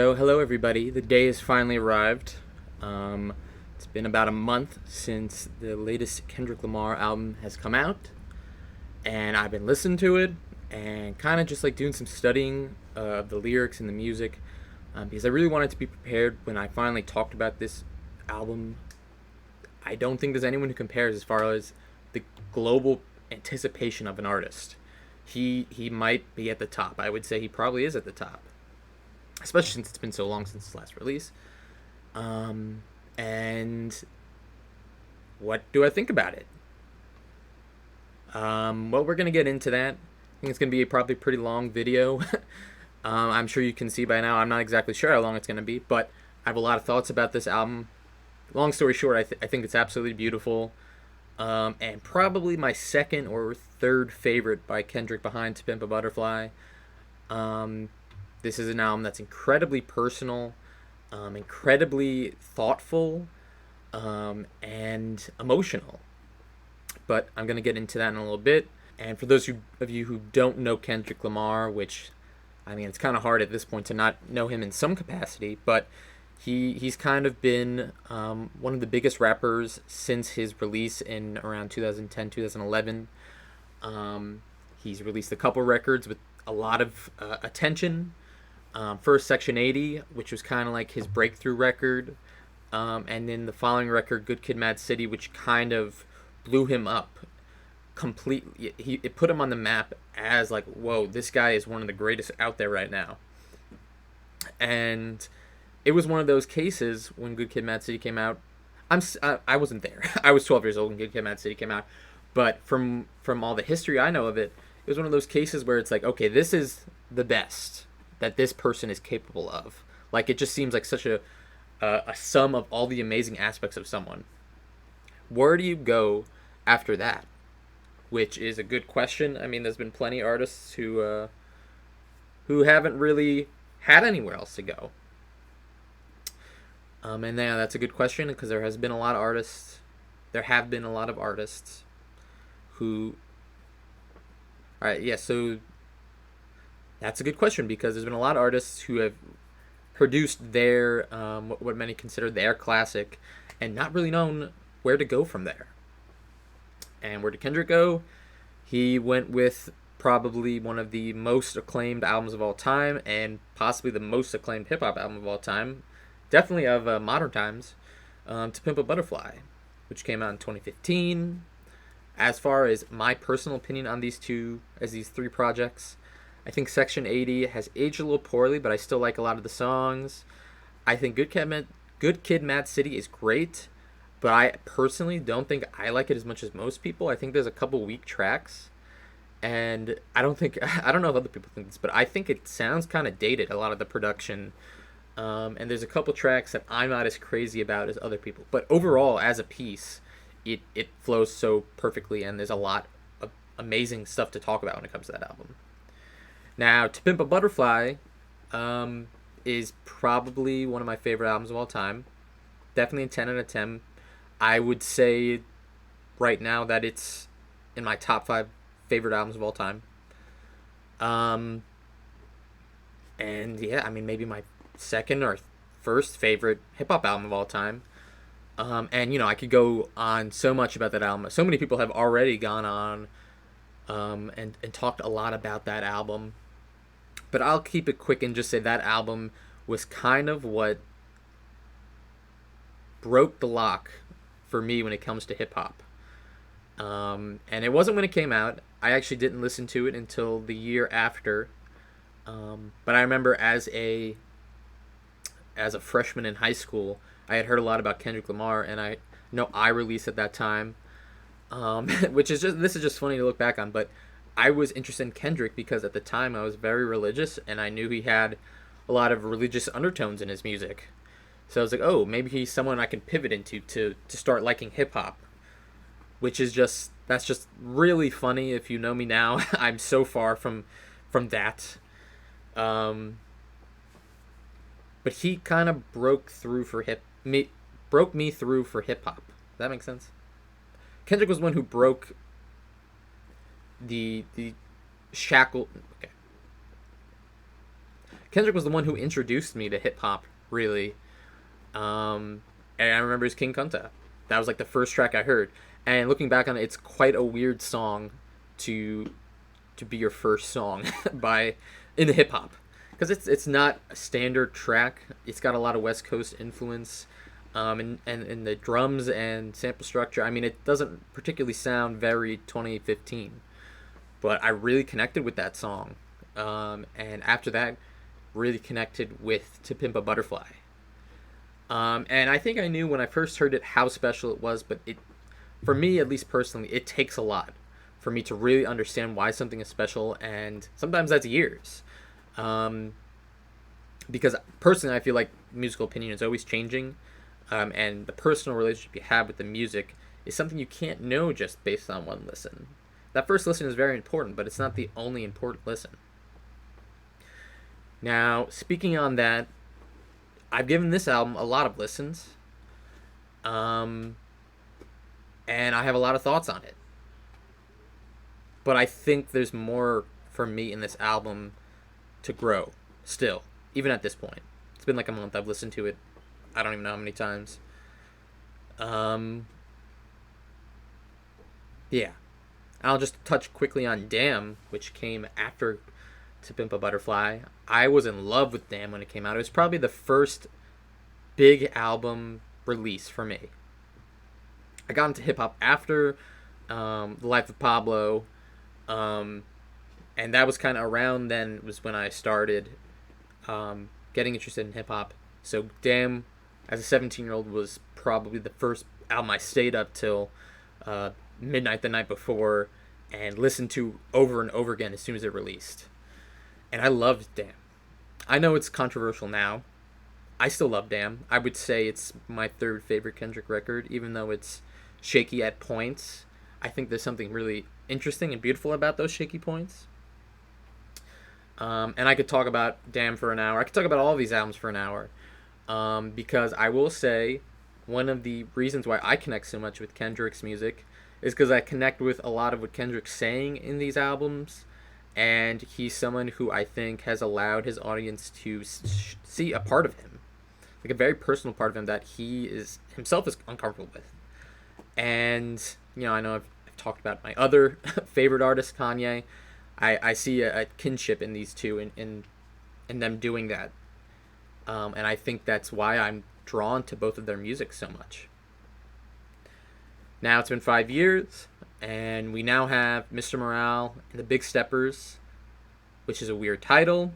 So, hello everybody. The day has finally arrived. It's been about a month since the latest Kendrick Lamar album has come out, and I've been listening to it and kind of just like doing some studying of the lyrics and the music because I really wanted to be prepared when I finally talked about this album. I don't think there's anyone who compares as far as the global anticipation of an artist. He might be at the top. I would say he probably is at the top, especially since it's been so long since his last release. And what do I think about it? Well, we're gonna get into that. I think it's gonna be a probably pretty long video. I'm sure you can see by now. I'm not exactly sure how long it's gonna be, but I have a lot of thoughts about this album. Long story short, I think it's absolutely beautiful, and probably my second or third favorite by Kendrick behind "To Pimp a Butterfly." Um, this is an album that's incredibly personal, incredibly thoughtful, and emotional. But I'm going to get into that in a little bit. And for those of you who don't know Kendrick Lamar, which, I mean, it's kind of hard at this point to not know him in some capacity, but he's kind of been one of the biggest rappers since his release in around 2010, 2011. He's released a couple records with a lot of attention. First, Section 80, which was kind of like his breakthrough record. And then the following record, Good Kid, Mad City, which kind of blew him up completely. It put him on the map as like, whoa, this guy is one of the greatest out there right now. And it was one of those cases when Good Kid, Mad City came out. I wasn't there. I was 12 years old when Good Kid, Mad City came out. But from all the history I know of it, it was one of those cases where it's like, okay, this is the best that this person is capable of. Like, it just seems like such a sum of all the amazing aspects of someone. Where do you go after that? Which is a good question. I mean, there's been plenty of artists who haven't really had anywhere else to go. And yeah, that's a good question because there have been a lot of artists who. All right, yeah. So that's a good question because there's been a lot of artists who have produced their what many consider their classic, and not really known where to go from there. And where did Kendrick go? He went with probably one of the most acclaimed albums of all time, and possibly the most acclaimed hip hop album of all time, definitely of modern times, "To Pimp a Butterfly," which came out in 2015. As far as my personal opinion on these three projects, I think Section 80 has aged a little poorly, but I still like a lot of the songs. I think Good Kid, Mad City is great, but I personally don't think I like it as much as most people. I think there's a couple weak tracks, and I don't know if other people think this, but I think it sounds kind of dated, a lot of the production. And there's a couple tracks that I'm not as crazy about as other people. But overall, as a piece, it flows so perfectly, and there's a lot of amazing stuff to talk about when it comes to that album. Now, "To Pimp a Butterfly" is probably one of my favorite albums of all time. Definitely a 10 out of 10. I would say right now that it's in my top 5 favorite albums of all time. And yeah, I mean, maybe my second or first favorite hip hop album of all time. And I could go on so much about that album. So many people have already gone on and talked a lot about that album. But I'll keep it quick and just say that album was kind of what broke the lock for me when it comes to hip hop. And it wasn't when it came out. I actually didn't listen to it until the year after. But I remember as a freshman in high school, I had heard a lot about Kendrick Lamar, and I know I released at that time, this is just funny to look back on. But I was interested in Kendrick because at the time I was very religious, and I knew he had a lot of religious undertones in his music. So I was like, oh, maybe he's someone I can pivot into to start liking hip hop, that's just really funny. If you know me now, I'm so far from that. But he kind of broke me through for hip hop. Does that make sense? Kendrick was one who broke the shackle. Okay. Kendrick was the one who introduced me to hip hop, really. And I remember his King Kunta. That was like the first track I heard. And looking back on it, it's quite a weird song to be your first song by in the hip hop, because it's not a standard track. It's got a lot of West Coast influence, and the drums and sample structure. I mean, it doesn't particularly sound very 2015, but I really connected with that song, and after that, really connected with To Pimp a Butterfly. And I think I knew when I first heard it how special it was, but for me, at least personally, it takes a lot for me to really understand why something is special, and sometimes that's years. Um, because personally, I feel like musical opinion is always changing, and the personal relationship you have with the music is something you can't know just based on one listen. That first listen is very important, but it's not the only important listen. Now, speaking on that, I've given this album a lot of listens, um, and I have a lot of thoughts on it. But I think there's more for me in this album to grow still, even at this point. It's been like a month. I've listened to it. I don't even know how many times. Um, yeah. I'll just touch quickly on Damn, which came after To Pimp a Butterfly. I was in love with Damn when it came out. It was probably the first big album release for me. I got into hip hop after The Life of Pablo, um, and that was kind of around then was when I started getting interested in hip hop. So Damn, as a 17-year-old, was probably the first album I stayed up till midnight the night before and listened to over and over again as soon as it released. And I loved Damn. I know it's controversial now. I still love Damn. I would say it's my third favorite Kendrick record, even though it's shaky at points. I think there's something really interesting and beautiful about those shaky points. And I could talk about Damn for an hour. I could talk about all of these albums for an hour. Because I will say one of the reasons why I connect so much with Kendrick's music is because I connect with a lot of what Kendrick's saying in these albums. And he's someone who I think has allowed his audience to see a part of him, like a very personal part of him that he is himself is uncomfortable with. And I know I've talked about my other favorite artist, Kanye. I see a kinship in these two, in them doing that, and I think that's why I'm drawn to both of their music so much. Now it's been 5 years, and we now have Mr. Morale and the Big Steppers, which is a weird title.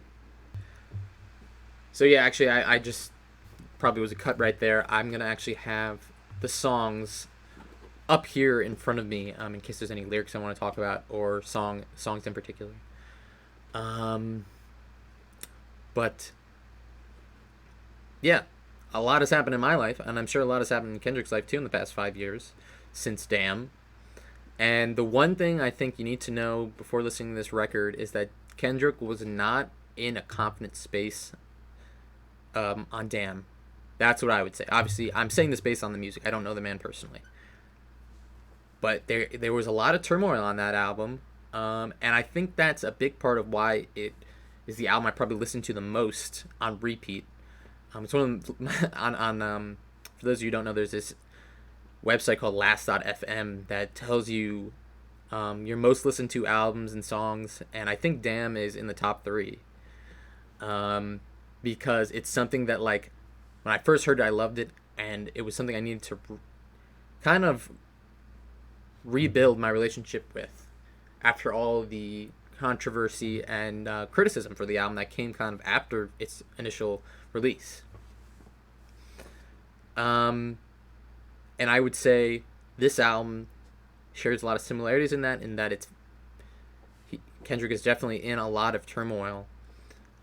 So yeah, actually, I just probably was a cut right there. I'm gonna actually have the songs up here in front of me, in case there's any lyrics I want to talk about or songs in particular. But yeah, a lot has happened in my life, and I'm sure a lot has happened in Kendrick's life too in the past 5 years since Damn. And the one thing I think you need to know before listening to this record is that Kendrick was not in a confident space on Damn. That's what I would say. Obviously, I'm saying this based on the music. I don't know the man personally. But there was a lot of turmoil on that album, and I think that's a big part of why it is the album I probably listen to the most on repeat. It's one of them, on for those of you who don't know, there's this website called Last.fm that tells you your most listened to albums and songs, and I think Damn is in the top three, because it's something that, like, when I first heard it, I loved it, and it was something I needed to kind of rebuild my relationship with after all the controversy and criticism for the album that came kind of after its initial release. And I would say this album shares a lot of similarities in that Kendrick is definitely in a lot of turmoil,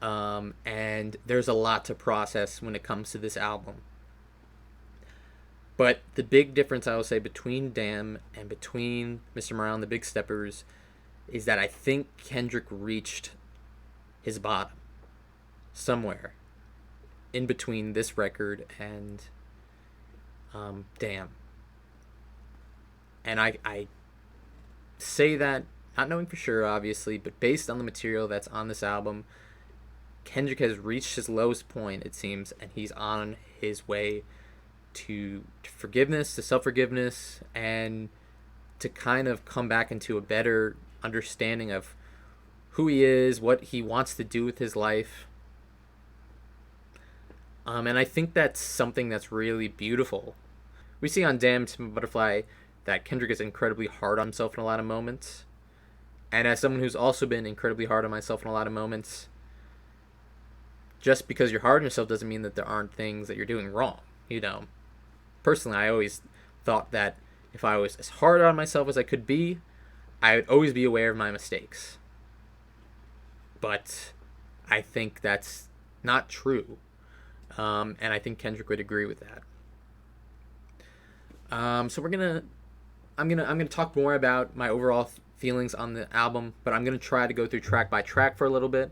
and there's a lot to process when it comes to this album. But the big difference I will say between Damn and between Mr. Morale and the Big Steppers is that I think Kendrick reached his bottom somewhere in between this record and Damn. And I say that not knowing for sure, obviously, but based on the material that's on this album, Kendrick has reached his lowest point, it seems, and he's on his way to forgiveness, to self forgiveness, and to kind of come back into a better understanding of who he is, what he wants to do with his life. And I think that's something that's really beautiful. We see on Damn to Butterfly that Kendrick is incredibly hard on himself in a lot of moments. And as someone who's also been incredibly hard on myself in a lot of moments, just because you're hard on yourself doesn't mean that there aren't things that you're doing wrong. Personally, I always thought that if I was as hard on myself as I could be, I would always be aware of my mistakes. But I think that's not true. And I think Kendrick would agree with that. So I'm gonna talk more about my overall feelings on the album, but I'm gonna try to go through track by track for a little bit.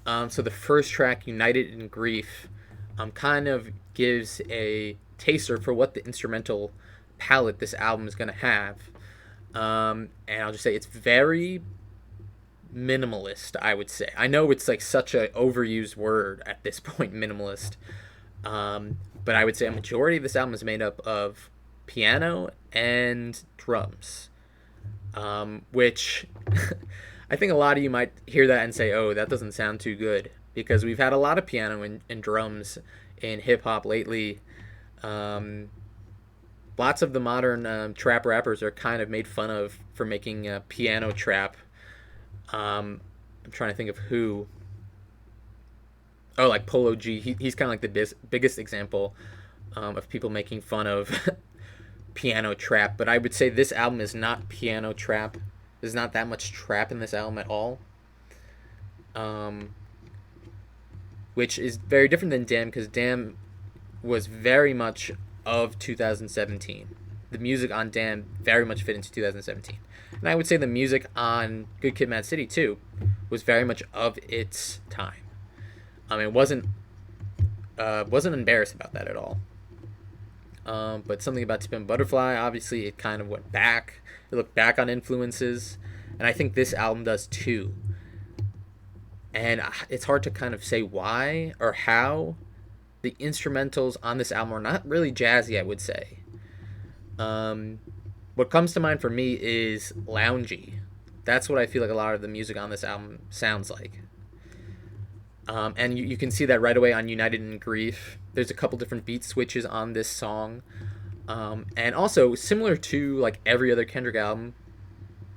So the first track, United in Grief, kind of gives a taster for what the instrumental palette this album is gonna have. And I'll just say it's very minimalist, I would say. I know it's like such an overused word at this point, minimalist. But I would say a majority of this album is made up of piano and drums, which I think a lot of you might hear that and say, oh, that doesn't sound too good, because we've had a lot of piano and drums in hip-hop lately. Lots of the modern trap rappers are kind of made fun of for making piano trap. I'm trying to think of who. Oh, like Polo G. He's kind of like the biggest example of people making fun of piano trap. But I would say this album is not piano trap. There's not that much trap in this album at all. Which is very different than Damn, because Damn was very much of 2017. The music on Damn very much fit into 2017. And I would say the music on Good Kid, Mad City too was very much of its time. It wasn't embarrassed about that at all. But something about To Pimp a Butterfly, obviously, it kind of went back. It looked back on influences, and I think this album does too. And it's hard to kind of say why or how. The instrumentals on this album are not really jazzy, I would say. What comes to mind for me is loungy. That's what I feel like a lot of the music on this album sounds like. And you can see that right away on United in Grief. There's a couple different beat switches on this song. And also, similar to like every other Kendrick album,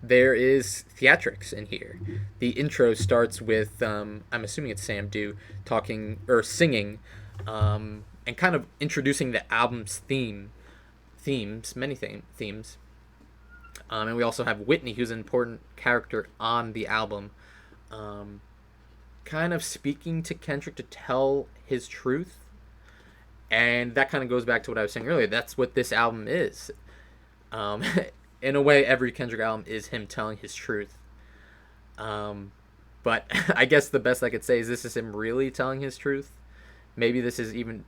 there is theatrics in here. The intro starts with, I'm assuming it's Sam Dew, talking or singing, and kind of introducing the album's many themes. And we also have Whitney, who's an important character on the album, kind of speaking to Kendrick to tell his truth. And that kind of goes back to what I was saying earlier. That's what this album is. In a way, every Kendrick album is him telling his truth. But I guess the best I could say is this is him really telling his truth. Maybe this is even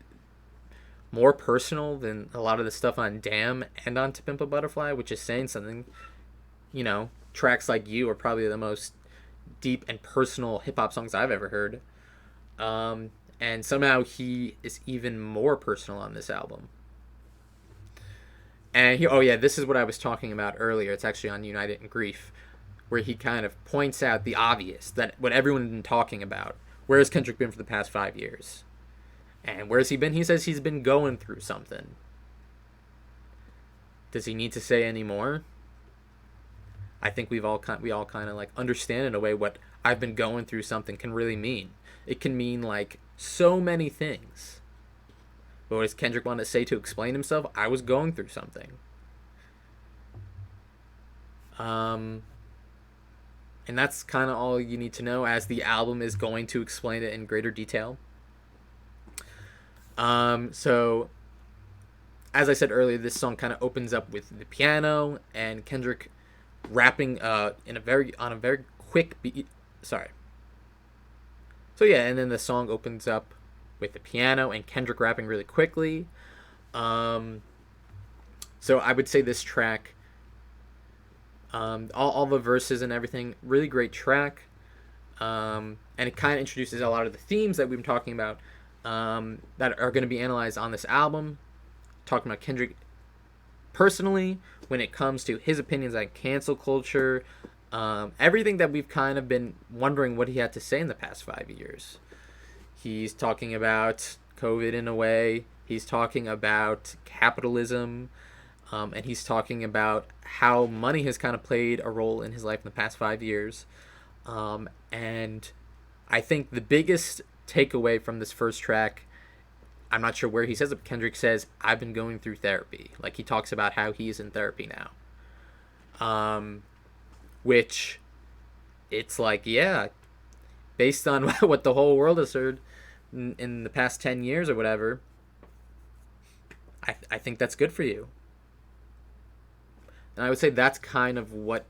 more personal than a lot of the stuff on Damn and on To Pimp a Butterfly, which is saying something. Tracks like You are probably the most deep and personal hip-hop songs I've ever heard. And somehow he is even more personal on this album. And this is what I was talking about earlier. It's actually on United in Grief, where he kind of points out the obvious, that what everyone's been talking about. Where has Kendrick been for the past 5 years? And where's he been? He says he's been going through something. Does he need to say any more? I think we all kind of like understand in a way what I've been going through something can really mean. It can mean like so many things. But what does Kendrick want to say to explain himself? I was going through something. And that's kind of all you need to know, as the album is going to explain it in greater detail. So, as I said earlier, this song kind of opens up with the piano and Kendrick rapping on a very quick beat. Sorry. So yeah, and then the song opens up with the piano and Kendrick rapping really quickly. So I would say this track, all the verses and everything, really great track. And it kind of introduces a lot of the themes that we've been talking about, that are going to be analyzed on this album. Talking about Kendrick personally when it comes to his opinions on cancel culture, everything that we've kind of been wondering what he had to say in the past 5 years. He's talking about COVID in a way. He's talking about capitalism, and he's talking about how money has kind of played a role in his life in the past 5 years. And I think the biggest takeaway from this first track, I'm not sure where he says it, but Kendrick says, "I've been going through therapy." Like, he talks about how he's in therapy now. Which, it's like, yeah, based on what the whole world has heard in the past 10 years or whatever, I think that's good for you. And I would say that's kind of what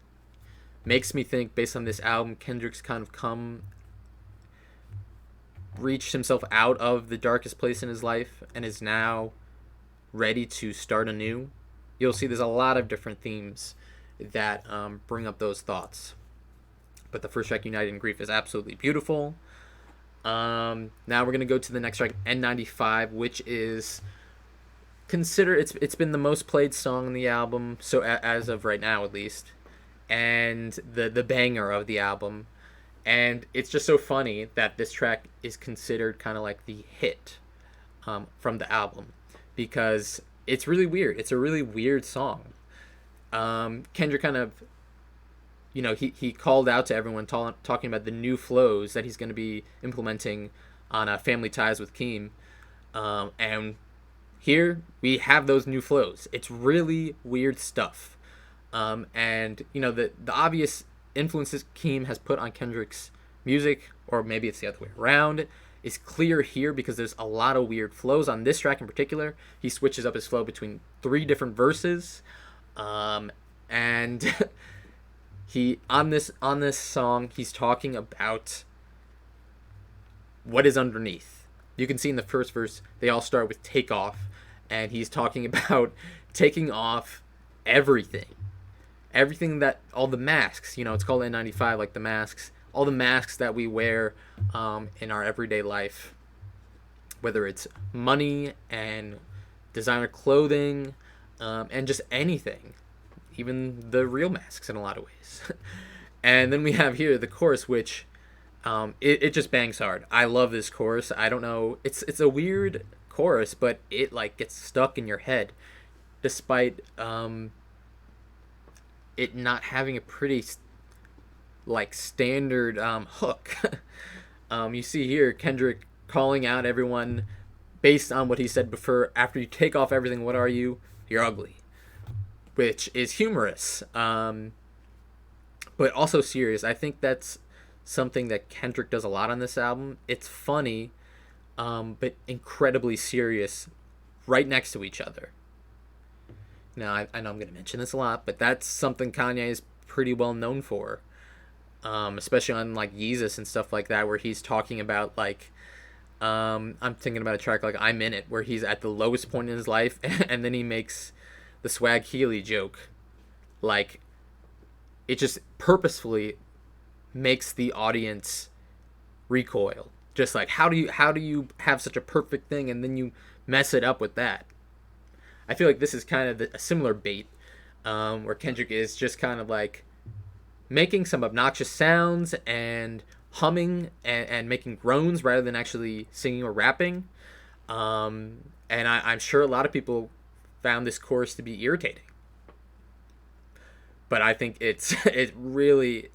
makes me think, based on this album, Kendrick's kind of reached himself out of the darkest place in his life and is now ready to start anew. You'll see there's a lot of different themes that bring up those thoughts. But the first track, United in Grief, is absolutely beautiful. Now we're going to go to the next track, N95, which is considered, it's been the most played song on the album, so as of right now at least, and the banger of the album. And it's just so funny that this track is considered kind of like the hit from the album, because it's really weird. It's a really weird song. Kendrick kind of, he called out to everyone talking about the new flows that he's going to be implementing on Family Ties with Keem. And here we have those new flows. It's really weird stuff. And, the obvious influences Keem has put on Kendrick's music, or maybe it's the other way around, is clear here, because there's a lot of weird flows on this track in particular. He switches up his flow between 3 different verses. And he on this song, he's talking about what is underneath. You can see in the first verse they all start with "take off," and he's talking about taking off everything that, all the masks, it's called N95, like the masks, all the masks that we wear in our everyday life, whether it's money and designer clothing, and just anything, even the real masks in a lot of ways. And then we have here the chorus, which it just bangs hard. I love this chorus. I don't know, it's a weird chorus, but it like gets stuck in your head, despite it not having a pretty like standard hook. You see here Kendrick calling out everyone based on what he said before. After you take off everything, what are you? You're ugly, which is humorous, but also serious. I think that's something that Kendrick does a lot on this album. It's funny, but incredibly serious, right next to each other. Now, I know I'm going to mention this a lot, but that's something Kanye is pretty well known for, especially on like Yeezus and stuff like that, where he's talking about like, I'm thinking about a track like "I'm In It," where he's at the lowest point in his life, and then he makes the Swag Healy joke. Like, it just purposefully makes the audience recoil. Just like, how do you have such a perfect thing and then you mess it up with that? I feel like this is kind of a similar bait, where Kendrick is just kind of like making some obnoxious sounds and humming and making groans rather than actually singing or rapping. And I'm sure a lot of people found this chorus to be irritating, but I think it's really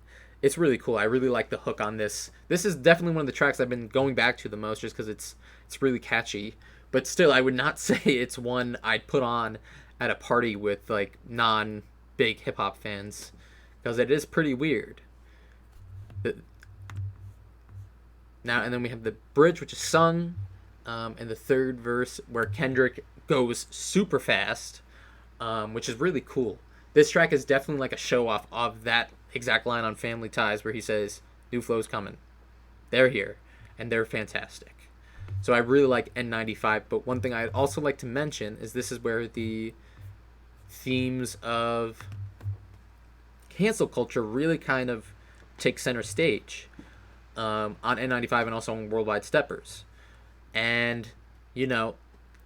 cool. I really like the hook on this. This is definitely one of the tracks I've been going back to the most, just because it's really catchy. But still, I would not say it's one I'd put on at a party with like non-big hip hop fans, because it is pretty weird. Now and then we have the bridge, which is sung, and the third verse where Kendrick goes super fast, which is really cool. This track is definitely like a show off of that exact line on Family Ties, where he says, "New flow's coming. They're here, and they're fantastic." So I really like N95, but one thing I'd also like to mention is this is where the themes of cancel culture really kind of take center stage. on N95 and also on Worldwide Steppers. And, you know,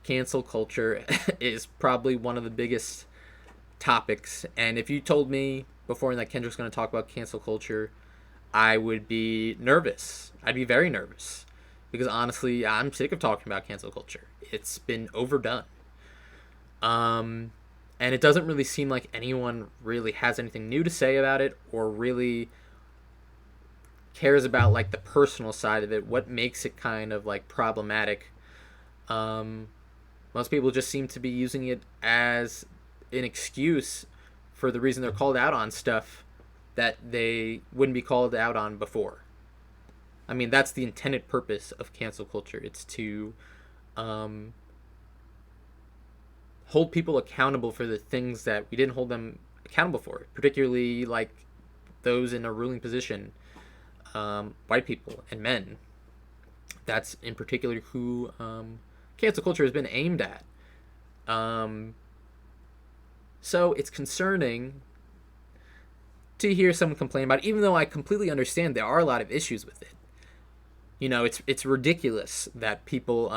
cancel culture is probably one of the biggest topics. And if you told me before that Kendrick's going to talk about cancel culture, I would be nervous. I'd be very nervous. Because honestly, I'm sick of talking about cancel culture. It's been overdone. Um, and it doesn't really seem like anyone really has anything new to say about it or really cares about like the personal side of it, what makes it kind of like problematic. Um, Most people just seem to be using it as an excuse for the reason they're called out on stuff that they wouldn't be called out on before. I mean, that's the intended purpose of cancel culture. It's to um, hold people accountable for the things that we didn't hold them accountable for, particularly like those in a ruling position, white people and men. That's in particular who cancel culture has been aimed at. Um, so it's concerning to hear someone complain about it, even though I completely understand there are a lot of issues with it. You know, it's ridiculous that people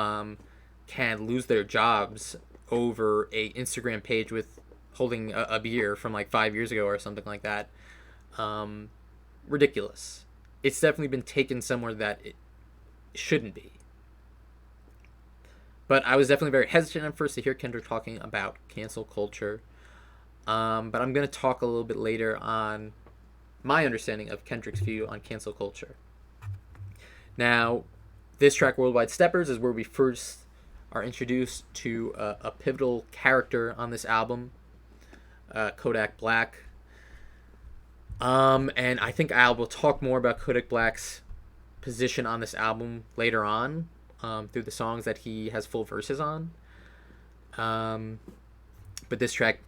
can lose their jobs over a Instagram page with holding a beer from like 5 years ago or something like that. Um, Ridiculous. It's definitely been taken somewhere that it shouldn't be. But I was definitely very hesitant at first to hear Kendrick talking about cancel culture. But I'm going to talk a little bit later on my understanding of Kendrick's view on cancel culture. Now, this track, Worldwide Steppers, is where we first are introduced to a pivotal character on this album, Kodak Black. And I think I will talk more about Kodak Black's position on this album later on, through the songs that he has full verses on. But this track,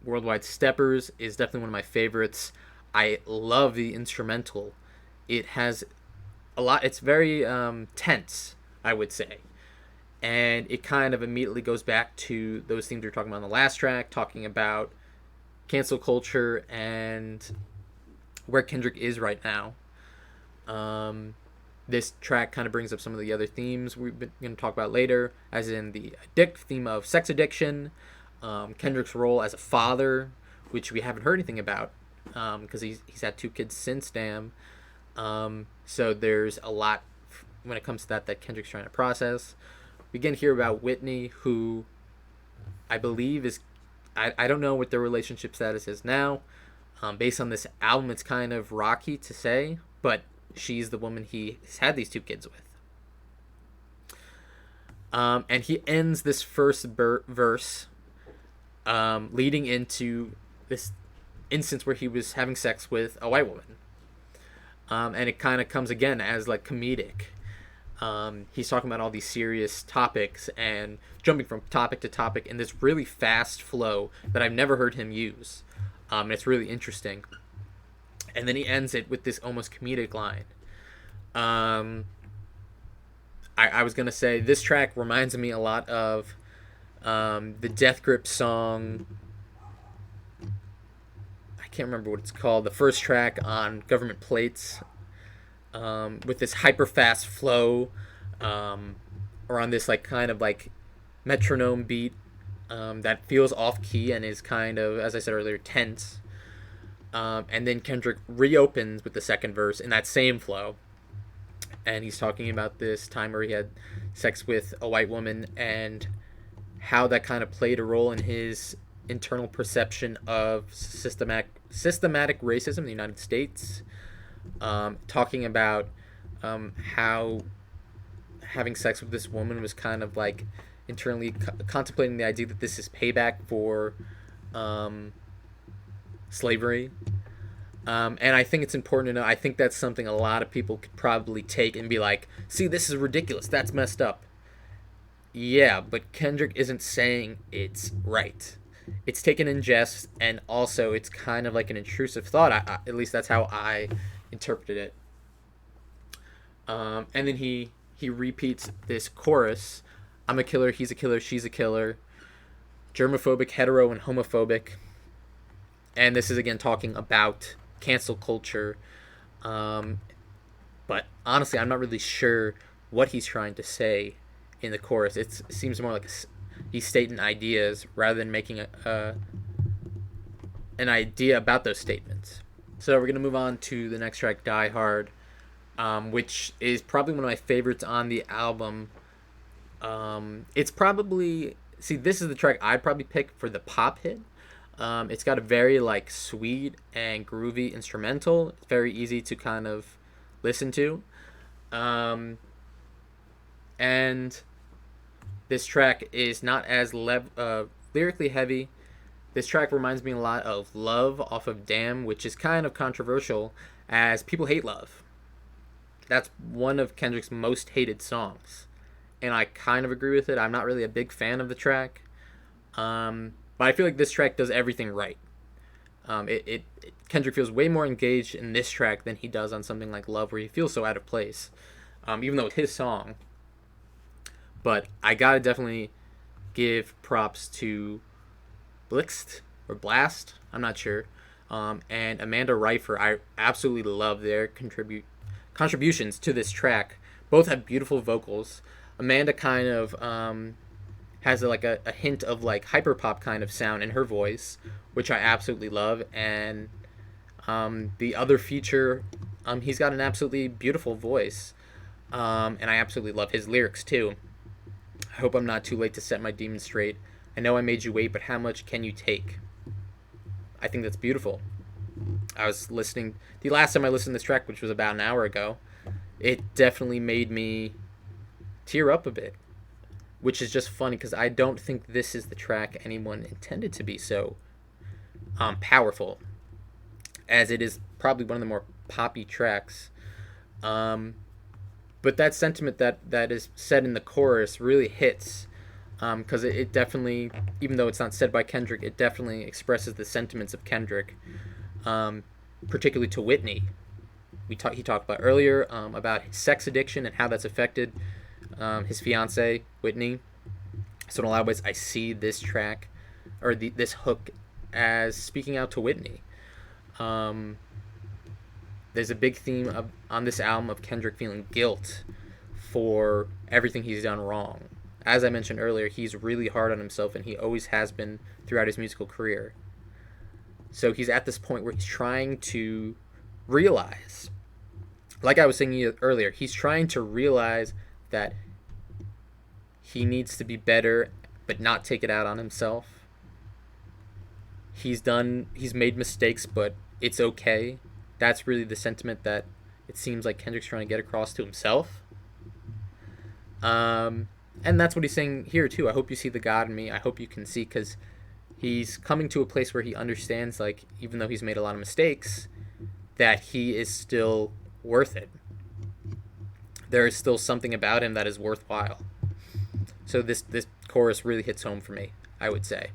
Worldwide Steppers, is definitely one of my favorites. I love the instrumental. It has a lot. It's very tense, I would say, and it kind of immediately goes back to those themes we were talking about on the last track, talking about cancel culture and where Kendrick is right now. This track kind of brings up some of the other themes we're going to talk about later, as in the theme of sex addiction, Kendrick's role as a father, which we haven't heard anything about, because he's had 2 kids since Damn. So there's a lot when it comes to that Kendrick's trying to process. We again hear about Whitney, who I believe is, I don't know what their relationship status is now. Based on this album, it's kind of rocky to say, but she's the woman he's had these 2 kids with. And he ends this first verse leading into this instance where he was having sex with a white woman. And it kind of comes again as like comedic. He's talking about all these serious topics and jumping from topic to topic in this really fast flow that I've never heard him use. And it's really interesting. And then he ends it with this almost comedic line. I was going to say this track reminds me a lot of the Death Grip song. I can't remember what it's called. The first track on Government Plates, with this hyper fast flow, or on this like kind of like metronome beat that feels off key and is kind of, as I said earlier, tense. And then Kendrick reopens with the second verse in that same flow, and he's talking about this time where he had sex with a white woman and how that kind of played a role in his internal perception of systematic racism in the United States. Talking about how having sex with this woman was kind of like internally contemplating the idea that this is payback for slavery. And I think it's important to know, I think that's something a lot of people could probably take and be like, see, this is ridiculous, that's messed up. Yeah, but Kendrick isn't saying it's right. It's taken in jest, and also it's kind of like an intrusive thought. At least that's how I interpreted it. And then he repeats this chorus: "I'm a killer, he's a killer, she's a killer, germophobic, hetero, and homophobic." And this is again talking about cancel culture. But But honestly, I'm not really sure what he's trying to say in the chorus. It seems more like he's stating ideas rather than making an idea about those statements. So we're gonna move on to the next track, "Die Hard," which is probably one of my favorites on the album. It's probably, see, this is the track I'd probably pick for the pop hit. It's got a very like sweet and groovy instrumental. It's very easy to kind of listen to, and this track is not as lyrically heavy. This track reminds me a lot of "Love" off of "Damn," which is kind of controversial, as people hate "Love." That's one of Kendrick's most hated songs, and I kind of agree with it. I'm not really a big fan of the track, but I feel like this track does everything right. Kendrick feels way more engaged in this track than he does on something like "Love," where he feels so out of place, even though it's his song. But I gotta definitely give props to Blixt or Blast, I'm not sure, and Amanda Reifer. I absolutely love their contributions to this track. Both have beautiful vocals. Amanda kind of has a hint of like hyperpop kind of sound in her voice, which I absolutely love. And the other feature, he's got an absolutely beautiful voice, and I absolutely love his lyrics too. I hope I'm not too late to set my demons straight. I know I made you wait, but how much can you take? I think that's beautiful. I was listening, the last time I listened to this track, which was about an hour ago, it definitely made me tear up a bit, which is just funny because I don't think this is the track anyone intended to be so powerful, as it is probably one of the more poppy tracks. But that sentiment that is said in the chorus really hits, because it definitely, even though it's not said by Kendrick, it definitely expresses the sentiments of Kendrick, particularly to Whitney. He talked about earlier, about his sex addiction and how that's affected his fiance Whitney. So in a lot of ways, I see this track or this hook as speaking out to Whitney. There's a big theme on this album of Kendrick feeling guilt for everything he's done wrong. As I mentioned earlier, he's really hard on himself, and he always has been throughout his musical career. So he's at this point where he's trying to realize, like I was saying earlier, he's trying to realize that he needs to be better, but not take it out on himself. He's made mistakes, but it's okay. That's really the sentiment that it seems like Kendrick's trying to get across to himself. And that's what he's saying here too. I hope you see the God in me. I hope you can see, because he's coming to a place where he understands, like, even though he's made a lot of mistakes, that he is still worth it. There is still something about him that is worthwhile. So this chorus really hits home for me, I would say.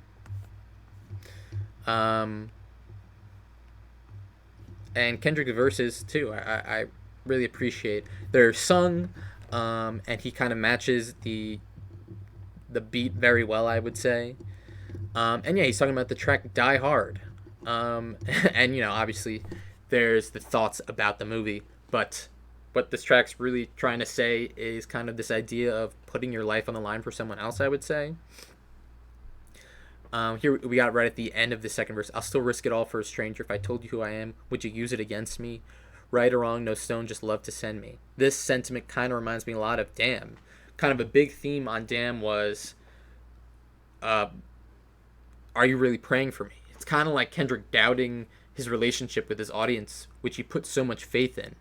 And Kendrick's verses too, I really appreciate. They're sung, and he kind of matches the beat very well, I would say. And yeah, he's talking about the track "Die Hard," and obviously, there's the thoughts about the movie, but what this track's really trying to say is kind of this idea of putting your life on the line for someone else, I would say. Here we got right at the end of the second verse. "I'll still risk it all for a stranger. If I told you who I am, would you use it against me? Right or wrong, no stone, just love to send me." This sentiment kind of reminds me a lot of "Damn." Kind of a big theme on "Damn" was, are you really praying for me? It's kind of like Kendrick doubting his relationship with his audience, which he put so much faith in.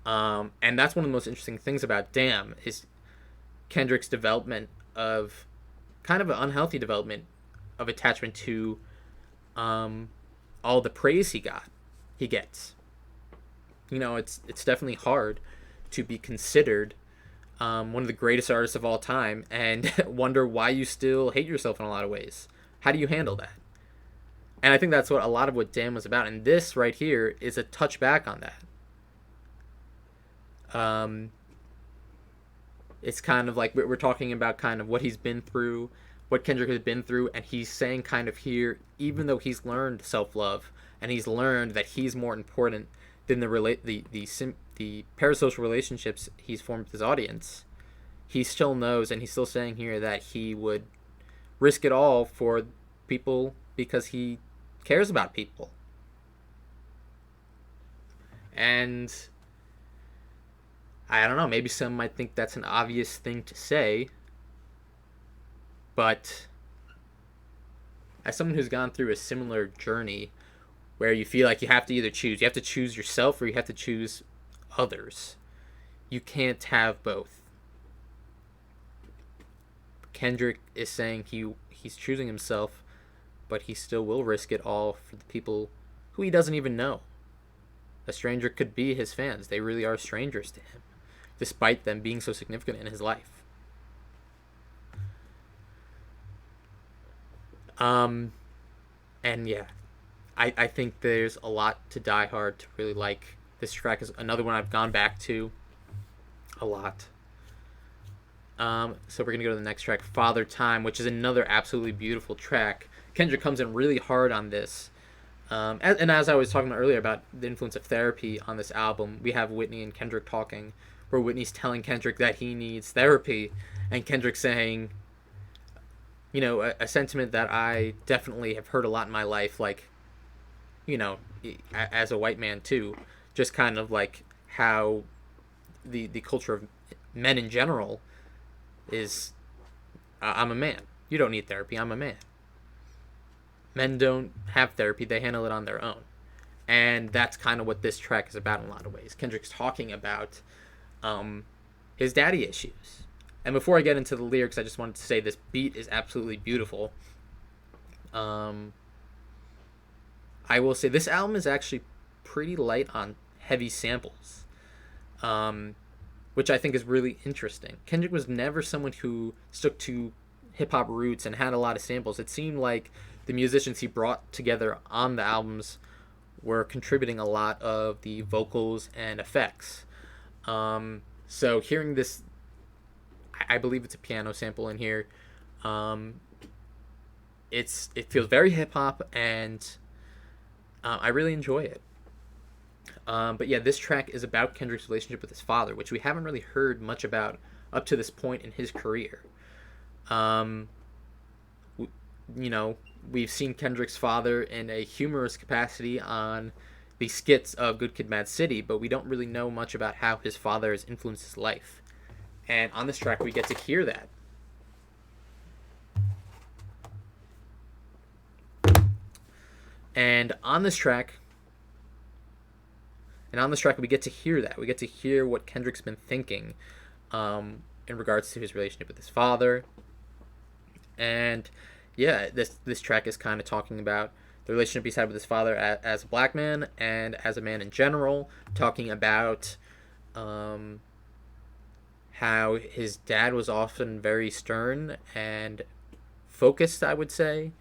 And that's one of the most interesting things about "Damn" is Kendrick's development of kind of an unhealthy development of attachment to all the praise he gets. It's definitely hard to be considered one of the greatest artists of all time and wonder why you still hate yourself in a lot of ways. How do you handle that? And I think that's what a lot of what "Damn" was about, and this right here is a touch back on that. It's kind of like we're talking about kind of what he's been through, what Kendrick has been through, and he's saying kind of here, even though he's learned self-love and he's learned that he's more important than the the parasocial relationships he's formed with his audience, he still knows, and he's still saying here that he would risk it all for people because he cares about people. And I don't know, maybe some might think that's an obvious thing to say, but as someone who's gone through a similar journey where you feel like you have to either choose, you have to choose yourself or you have to choose others. You can't have both. Kendrick is saying he's choosing himself, but he still will risk it all for the people who he doesn't even know. A stranger could be his fans. They really are strangers to him, despite them being so significant in his life. And yeah, I think there's a lot to Die Hard to really like. This track is another one I've gone back to a lot. So we're going to go to the next track, Father Time, which is another absolutely beautiful track. Kendrick comes in really hard on this. And as I was talking about earlier about the influence of therapy on this album, we have Whitney and Kendrick talking, where Whitney's telling Kendrick that he needs therapy, and Kendrick saying, you know, a sentiment that I definitely have heard a lot in my life, like, you know, as a white man too, just kind of like how the culture of men in general is, I'm a man. You don't need therapy. I'm a man. Men don't have therapy. They handle it on their own. And that's kind of what this track is about in a lot of ways. Kendrick's talking about his daddy issues. And before I get into the lyrics, I just wanted to say this beat is absolutely beautiful. I will say this album is actually pretty light on heavy samples, which I think is really interesting. Kendrick was never someone who stuck to hip-hop roots and had a lot of samples. It seemed like the musicians he brought together on the albums were contributing a lot of the vocals and effects. So hearing this, I believe it's a piano sample in here. It feels very hip-hop, and I really enjoy it. But yeah, this track is about Kendrick's relationship with his father, which we haven't really heard much about up to this point in his career. You know, we've seen Kendrick's father in a humorous capacity on the skits of Good Kid, Mad City, but we don't really know much about how his father has influenced his life. And on this track, we get to hear that. And on this track, we get to hear that. We get to hear what Kendrick's been thinking in regards to his relationship with his father. And yeah, this track is kind of talking about the relationship he's had with his father as a black man and as a man in general, talking about how his dad was often very stern and focused, I would say.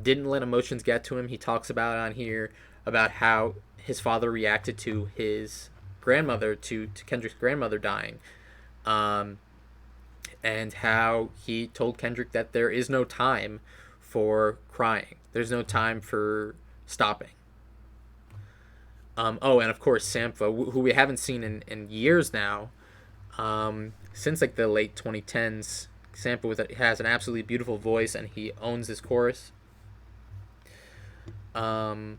Didn't let emotions get to him. He talks about on here about how his father reacted to his grandmother, to Kendrick's grandmother dying, and how he told Kendrick that there is no time for crying. There's no time for stopping. Oh, and of course Sampha, who we haven't seen in years now, since like the late 2010s. Sampha has an absolutely beautiful voice, and he owns his chorus. And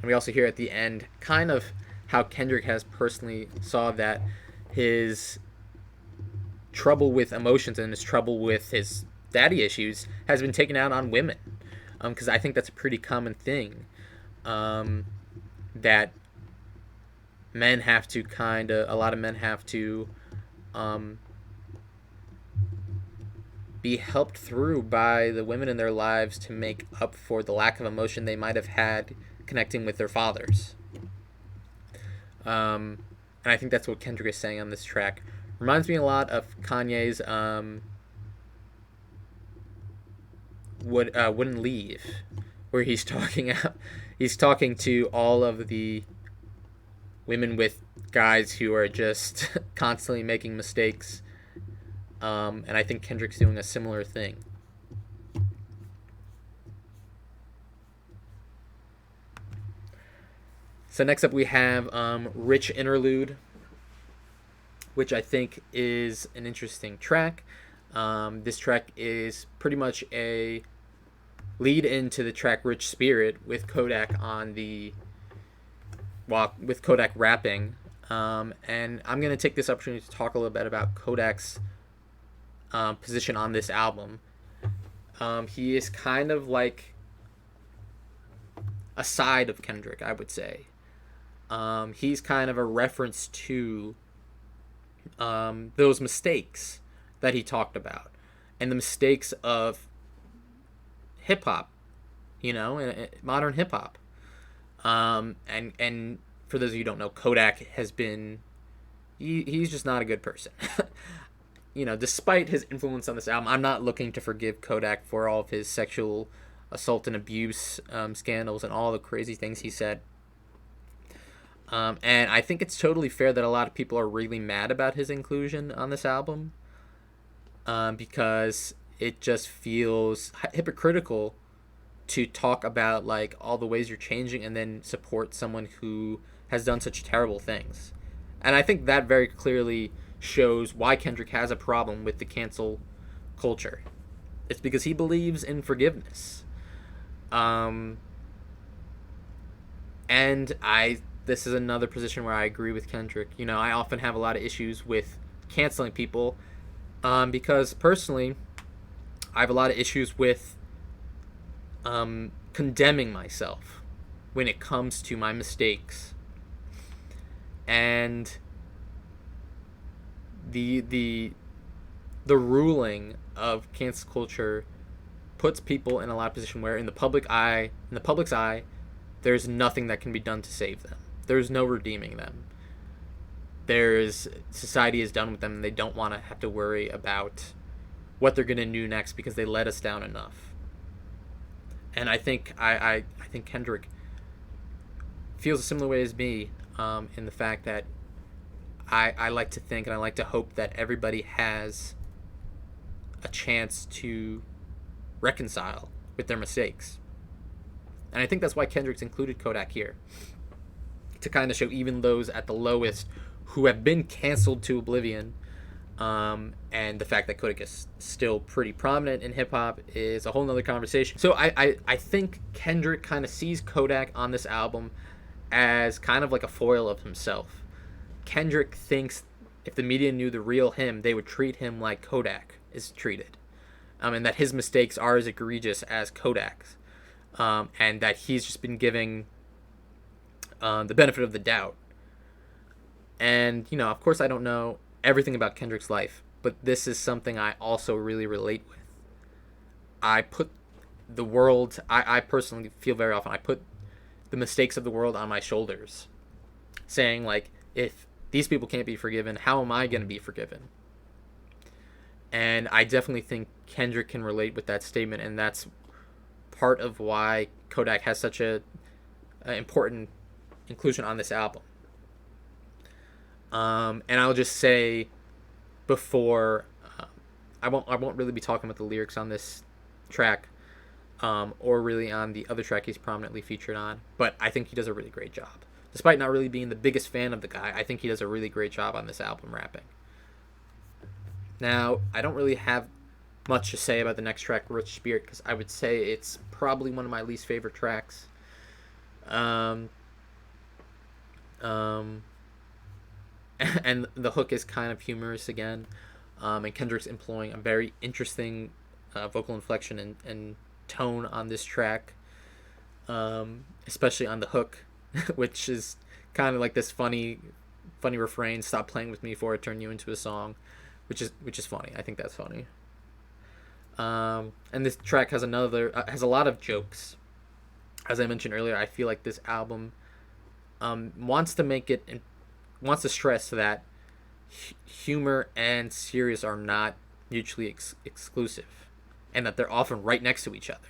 we also hear at the end kind of how Kendrick has personally saw that his trouble with emotions and his trouble with his daddy issues has been taken out on women. Because I think that's a pretty common thing. That men have to a lot of men have to be helped through by the women in their lives to make up for the lack of emotion they might have had connecting with their fathers. And I think that's what Kendrick is saying on this track. Reminds me a lot of Kanye's Wouldn't Leave, where he's talking to all of the women with guys who are just constantly making mistakes. And I think Kendrick's doing a similar thing. So next up we have Rich Interlude, which I think is an interesting track. This track is pretty much a lead into the track Rich Spirit with Kodak on the with Kodak rapping. And I'm going to take this opportunity to talk a little bit about Kodak's position on this album. He is kind of like a side of Kendrick, I would say. He's kind of a reference to those mistakes that he talked about, and the mistakes of hip hop, modern hip hop. And for those of you who don't know, Kodak has been he's just not a good person. Despite his influence on this album, I'm not looking to forgive Kodak for all of his sexual assault and abuse scandals and all the crazy things he said. And I think it's totally fair that a lot of people are really mad about his inclusion on this album, because it just feels hypocritical to talk about like all the ways you're changing and then support someone who has done such terrible things. And I think that very clearly shows why Kendrick has a problem with the cancel culture. It's because he believes in forgiveness. And this is another position where I agree with Kendrick. I often have a lot of issues with canceling people, because personally, I have a lot of issues with condemning myself when it comes to my mistakes. And the ruling of cancel culture puts people in a lot of position where in the public's eye, there's nothing that can be done to save them. There's no redeeming them. Society is done with them, and they don't want to have to worry about what they're going to do next because they let us down enough. And I think I think Kendrick feels a similar way as me, in the fact that I like to think and I like to hope that everybody has a chance to reconcile with their mistakes. And I think that's why Kendrick's included Kodak here, to kind of show even those at the lowest who have been canceled to oblivion. And the fact that Kodak is still pretty prominent in hip-hop is a whole nother conversation. So I think Kendrick kind of sees Kodak on this album as kind of like a foil of himself. Kendrick thinks if the media knew the real him, they would treat him like Kodak is treated. And that his mistakes are as egregious as Kodak's. And that he's just been giving the benefit of the doubt. And, of course I don't know everything about Kendrick's life, but this is something I also really relate with. I put the world, I personally feel very often, I put the mistakes of the world on my shoulders, saying, like, if these people can't be forgiven, how am I going to be forgiven? And I definitely think Kendrick can relate with that statement, and that's part of why Kodak has such a important inclusion on this album. And I'll just say before, I won't really be talking about the lyrics on this track, or really on the other track he's prominently featured on, but I think he does a really great job. Despite not really being the biggest fan of the guy, I think he does a really great job on this album rapping. Now, I don't really have much to say about the next track, Rich Spirit, because I would say it's probably one of my least favorite tracks. And the hook is kind of humorous again, and Kendrick's employing a very interesting vocal inflection and tone on this track, especially on the hook, which is kind of like this funny refrain, "Stop playing with me before I turn you into a song," which is funny. I think that's funny. And this track has has a lot of jokes. As I mentioned earlier, I feel like this album wants to stress that humor and serious are not mutually exclusive, and that they're often right next to each other.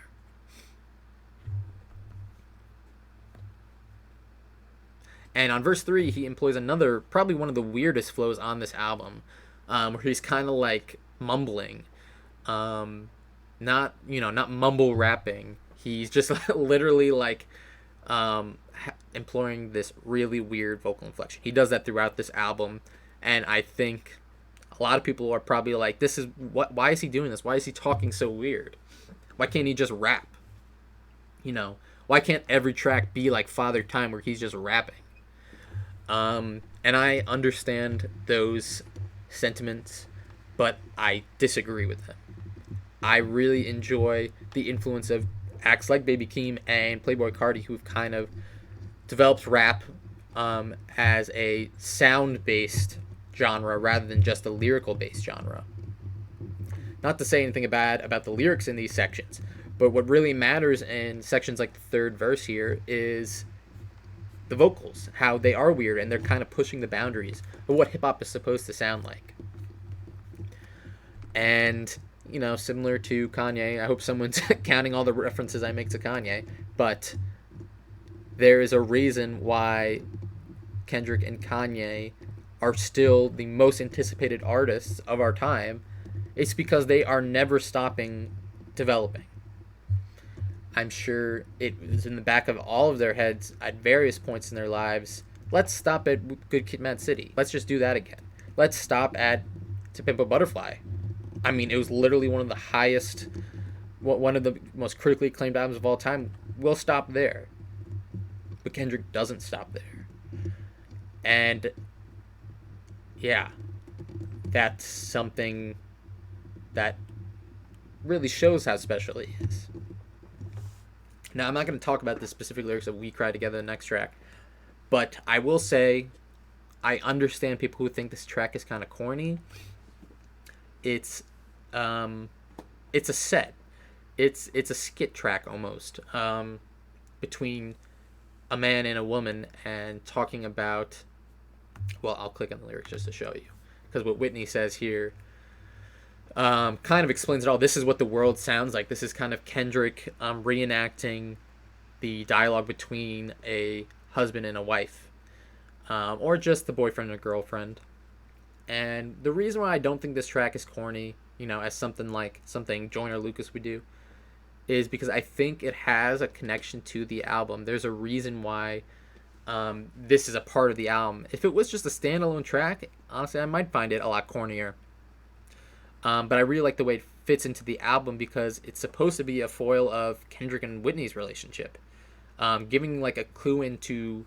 And on verse 3, he employs another, probably one of the weirdest flows on this album, where he's kind of like mumbling, not mumble rapping. He's just literally like employing this really weird vocal inflection. He does that throughout this album, and I think a lot of people are probably like, "This is what? Why is he doing this? Why is he talking so weird? Why can't he just rap? You know, why can't every track be like Father Time where he's just rapping?" And I understand those sentiments, but I disagree with them. I really enjoy the influence of acts like Baby Keem and Playboi Carti, who've kind of developed rap as a sound-based genre rather than just a lyrical-based genre. Not to say anything bad about the lyrics in these sections, but what really matters in sections like the third verse here is the vocals, how they are weird and they're kind of pushing the boundaries of what hip-hop is supposed to sound like. And, you know, similar to Kanye, I hope someone's counting all the references I make to Kanye, but there is a reason why Kendrick and Kanye are still the most anticipated artists of our time. It's because they are never stopping developing. I'm sure it was in the back of all of their heads at various points in their lives. Let's stop at Good Kid, Mad City. Let's just do that again. Let's stop at To Pimp a Butterfly. I mean, it was literally one of the most critically acclaimed albums of all time. We'll stop there. But Kendrick doesn't stop there. And yeah, that's something that really shows how special he is. Now, I'm not going to talk about the specific lyrics of We Cry Together, the next track, but I will say I understand people who think this track is kind of corny. It's a set. It's a skit track almost, between a man and a woman, and talking about, well, I'll click on the lyrics just to show you, because what Whitney says here kind of explains it all. This is what the world sounds like. This is kind of Kendrick reenacting the dialogue between a husband and a wife, or just the boyfriend and girlfriend. And the reason why I don't think this track is corny, you know, as something Joyner Lucas would do, is because I think it has a connection to the album. There's a reason why this is a part of the album. If it was just a standalone track, honestly, I might find it a lot cornier. But I really like the way it fits into the album because it's supposed to be a foil of Kendrick and Whitney's relationship, giving like a clue into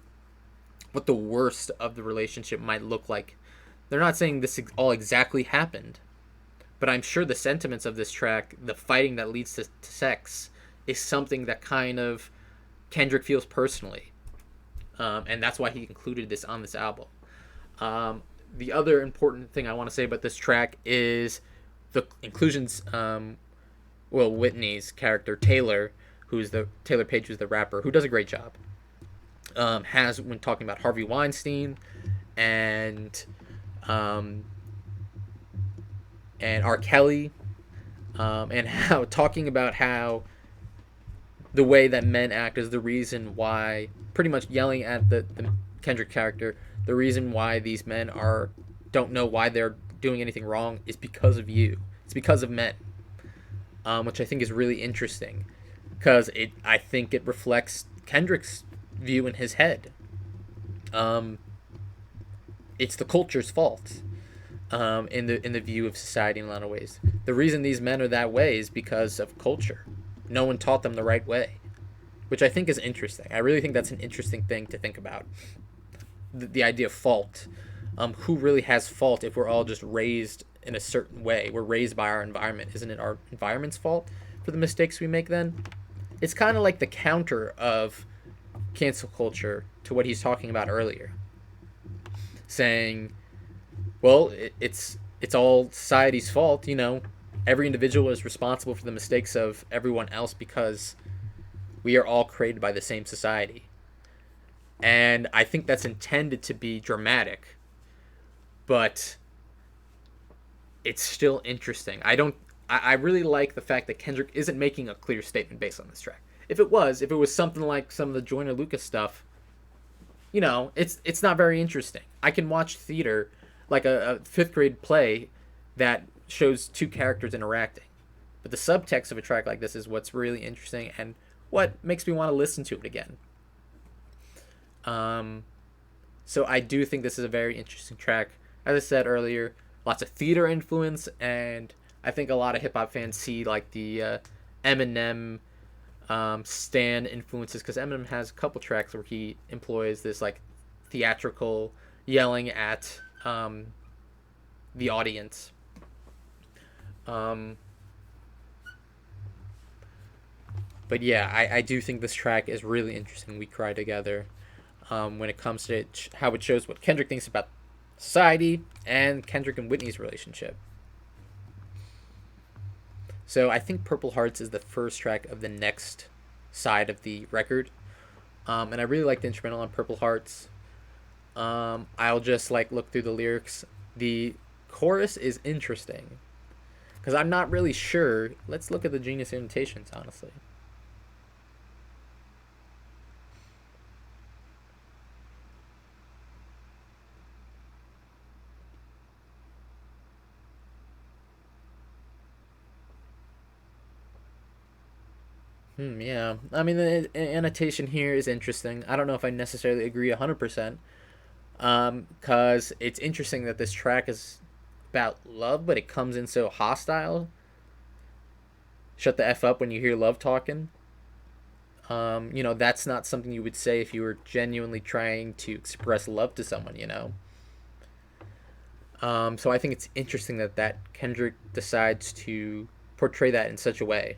what the worst of the relationship might look like. They're not saying this all exactly happened, but I'm sure the sentiments of this track, the fighting that leads to sex, is something that kind of Kendrick feels personally, and that's why he included this on this album. The other important thing I want to say about this track is the inclusions. Whitney's character Taylor, Taylor Page, who's the rapper, who does a great job. Has when talking about Harvey Weinstein and R. Kelly, and how talking about how the way that men act is the reason why, pretty much yelling at the Kendrick character, the reason why these men don't know why they're doing anything wrong is because of you. It's because of men, which I think is really interesting, because I think it reflects Kendrick's view in his head. It's the culture's fault, in the view of society in a lot of ways. The reason these men are that way is because of culture. No one taught them the right way, which I think is interesting. I really think that's an interesting thing to think about. The idea of fault. Who really has fault if we're all just raised in a certain way? We're raised by our environment. Isn't it our environment's fault for the mistakes we make then? It's kind of like the counter of cancel culture to what he's talking about earlier. Saying, well, it's all society's fault, you know. Every individual is responsible for the mistakes of everyone else because we are all created by the same society. And I think that's intended to be dramatic, but it's still interesting. I really like the fact that Kendrick isn't making a clear statement based on this track. If it was something like some of the Joyner Lucas stuff, you know, it's not very interesting. I can watch theater, like a fifth grade play that shows two characters interacting. But the subtext of a track like this is what's really interesting and what makes me want to listen to it again. Um, so I do think this is a very interesting track. As I said earlier, lots of theater influence, and I think a lot of hip hop fans see like the Eminem Stan influences, because Eminem has a couple tracks where he employs this like theatrical yelling at the audience. Um, but yeah, I do think this track is really interesting. We Cry Together, when it comes to how it shows what Kendrick thinks about society and Kendrick and Whitney's relationship. So I think Purple Hearts is the first track of the next side of the record. And I really like the instrumental on Purple Hearts. I'll just like look through the lyrics. The chorus is interesting because I'm not really sure. Let's look at the Genius Invitations, honestly. Yeah. I mean, the annotation here is interesting. I don't know if I necessarily agree 100%. Because it's interesting that this track is about love, but it comes in so hostile. Shut the F up when you hear love talking. That's not something you would say if you were genuinely trying to express love to someone. So I think it's interesting that Kendrick decides to portray that in such a way.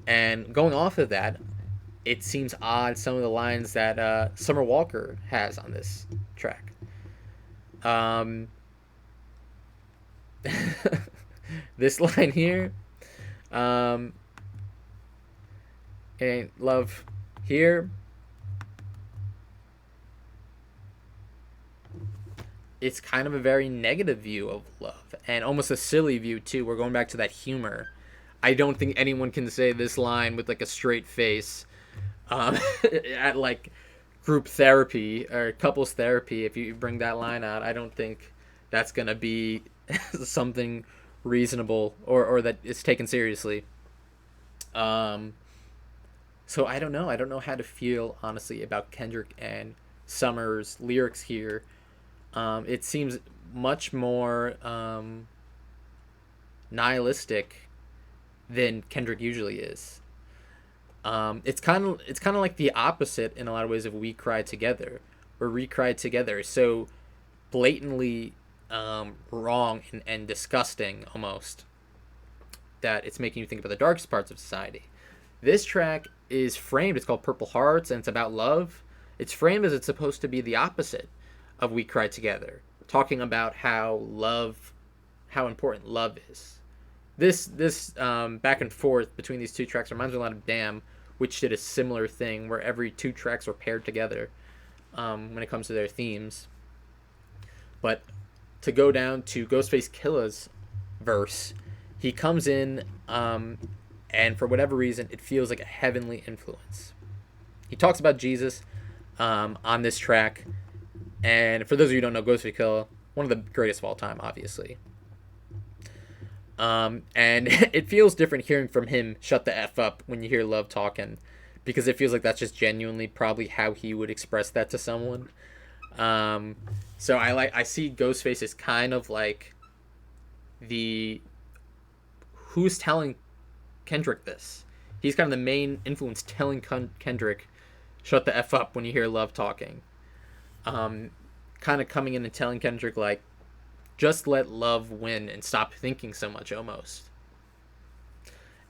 And going off of that, it seems odd some of the lines that Summer Walker has on this track. Um, this line here, um, ain't love here. It's kind of a very negative view of love and almost a silly view too. We're going back to that humor. I don't think anyone can say this line with like a straight face um, at like group therapy or couples therapy. If you bring that line out, I don't think that's gonna be something reasonable or that is taken seriously. Um, so I don't know. I don't know how to feel honestly about Kendrick and Summer's lyrics here. It seems much more nihilistic than Kendrick usually is. It's kind of like the opposite in a lot of ways of We Cry Together, or We Cry Together. So blatantly wrong and disgusting almost that it's making you think about the darkest parts of society. This track is framed. It's called Purple Hearts, and it's about love. It's framed as it's supposed to be the opposite of We Cry Together, talking about how important love is. This back and forth between these two tracks reminds me a lot of Damn, which did a similar thing where every two tracks were paired together when it comes to their themes. But to go down to Ghostface Killa's verse, he comes in, and for whatever reason, it feels like a heavenly influence. He talks about Jesus on this track, and for those of you who don't know, Ghostface Killah, one of the greatest of all time, obviously. And it feels different hearing from him "Shut the F up" when you hear love talking, because it feels like that's just genuinely probably how he would express that to someone. So I see Ghostface as kind of like the who's telling Kendrick this. He's kind of the main influence telling Kendrick "Shut the F up" when you hear love talking. Kind of coming in and telling Kendrick like, just let love win and stop thinking so much almost.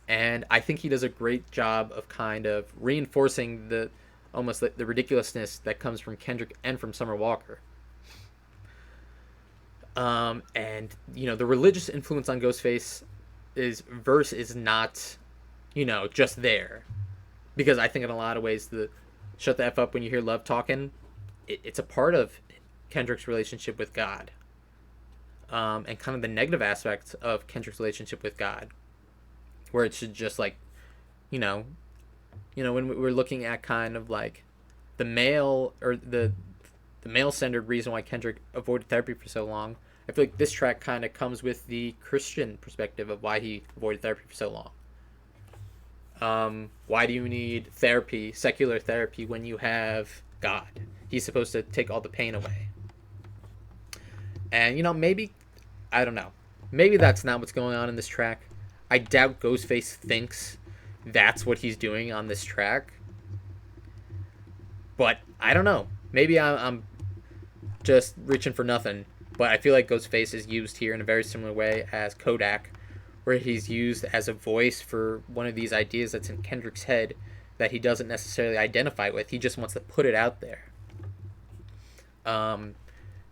And I think he does a great job of kind of reinforcing the almost the ridiculousness that comes from Kendrick and from Summer Walker. And the religious influence on Ghostface is verse is not just there, because I think in a lot of ways the "Shut the F up when you hear love talking" it's a part of Kendrick's relationship with God, and kind of the negative aspects of Kendrick's relationship with God, where it should just like, when we're looking at kind of like the male or the male centered reason why Kendrick avoided therapy for so long. I feel like this track kind of comes with the Christian perspective of why he avoided therapy for so long. Why do you need therapy, secular therapy, when you have God. He's supposed to take all the pain away. And maybe, I don't know. Maybe that's not what's going on in this track. I doubt Ghostface thinks that's what he's doing on this track. But I don't know. Maybe I'm just reaching for nothing. But I feel like Ghostface is used here in a very similar way as Kodak, where he's used as a voice for one of these ideas that's in Kendrick's head that he doesn't necessarily identify with. He just wants to put it out there.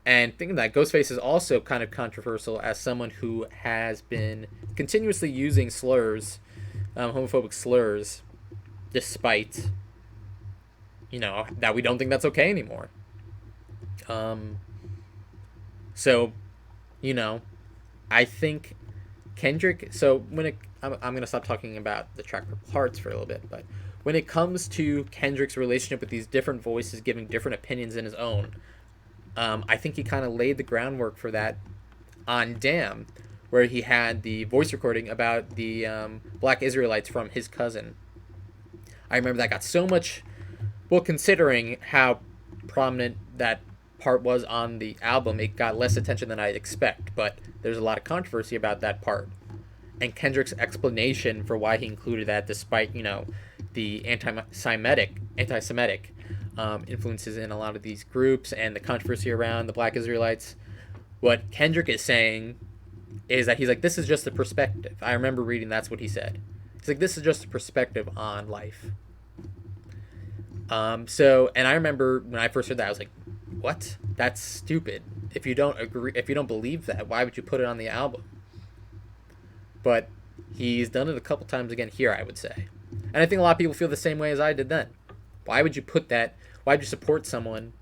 And thinking that, Ghostface is also kind of controversial as someone who has been continuously using slurs, homophobic slurs, despite, that we don't think that's okay anymore. So, I think Kendrick. So I'm gonna stop talking about the track Purple Hearts for a little bit, but when it comes to Kendrick's relationship with these different voices giving different opinions in his own, I think he kind of laid the groundwork for that on Damn, where he had the voice recording about the Black Israelites from his cousin. I remember that got so much. Well, considering how prominent that part was on the album, it got less attention than I'd expect, but there's a lot of controversy about that part. And Kendrick's explanation for why he included that, despite, the anti-Semitic influences in a lot of these groups and the controversy around the Black Israelites, what Kendrick is saying is that he's like, this is just a perspective. I remember reading that's what he said. He's like, this is just a perspective on life. And I remember when I first heard that, I was like, what? That's stupid. If you don't believe that, why would you put it on the album? But he's done it a couple times again here, I would say. And I think a lot of people feel the same way as I did then. Why would you put that? Why would you support someone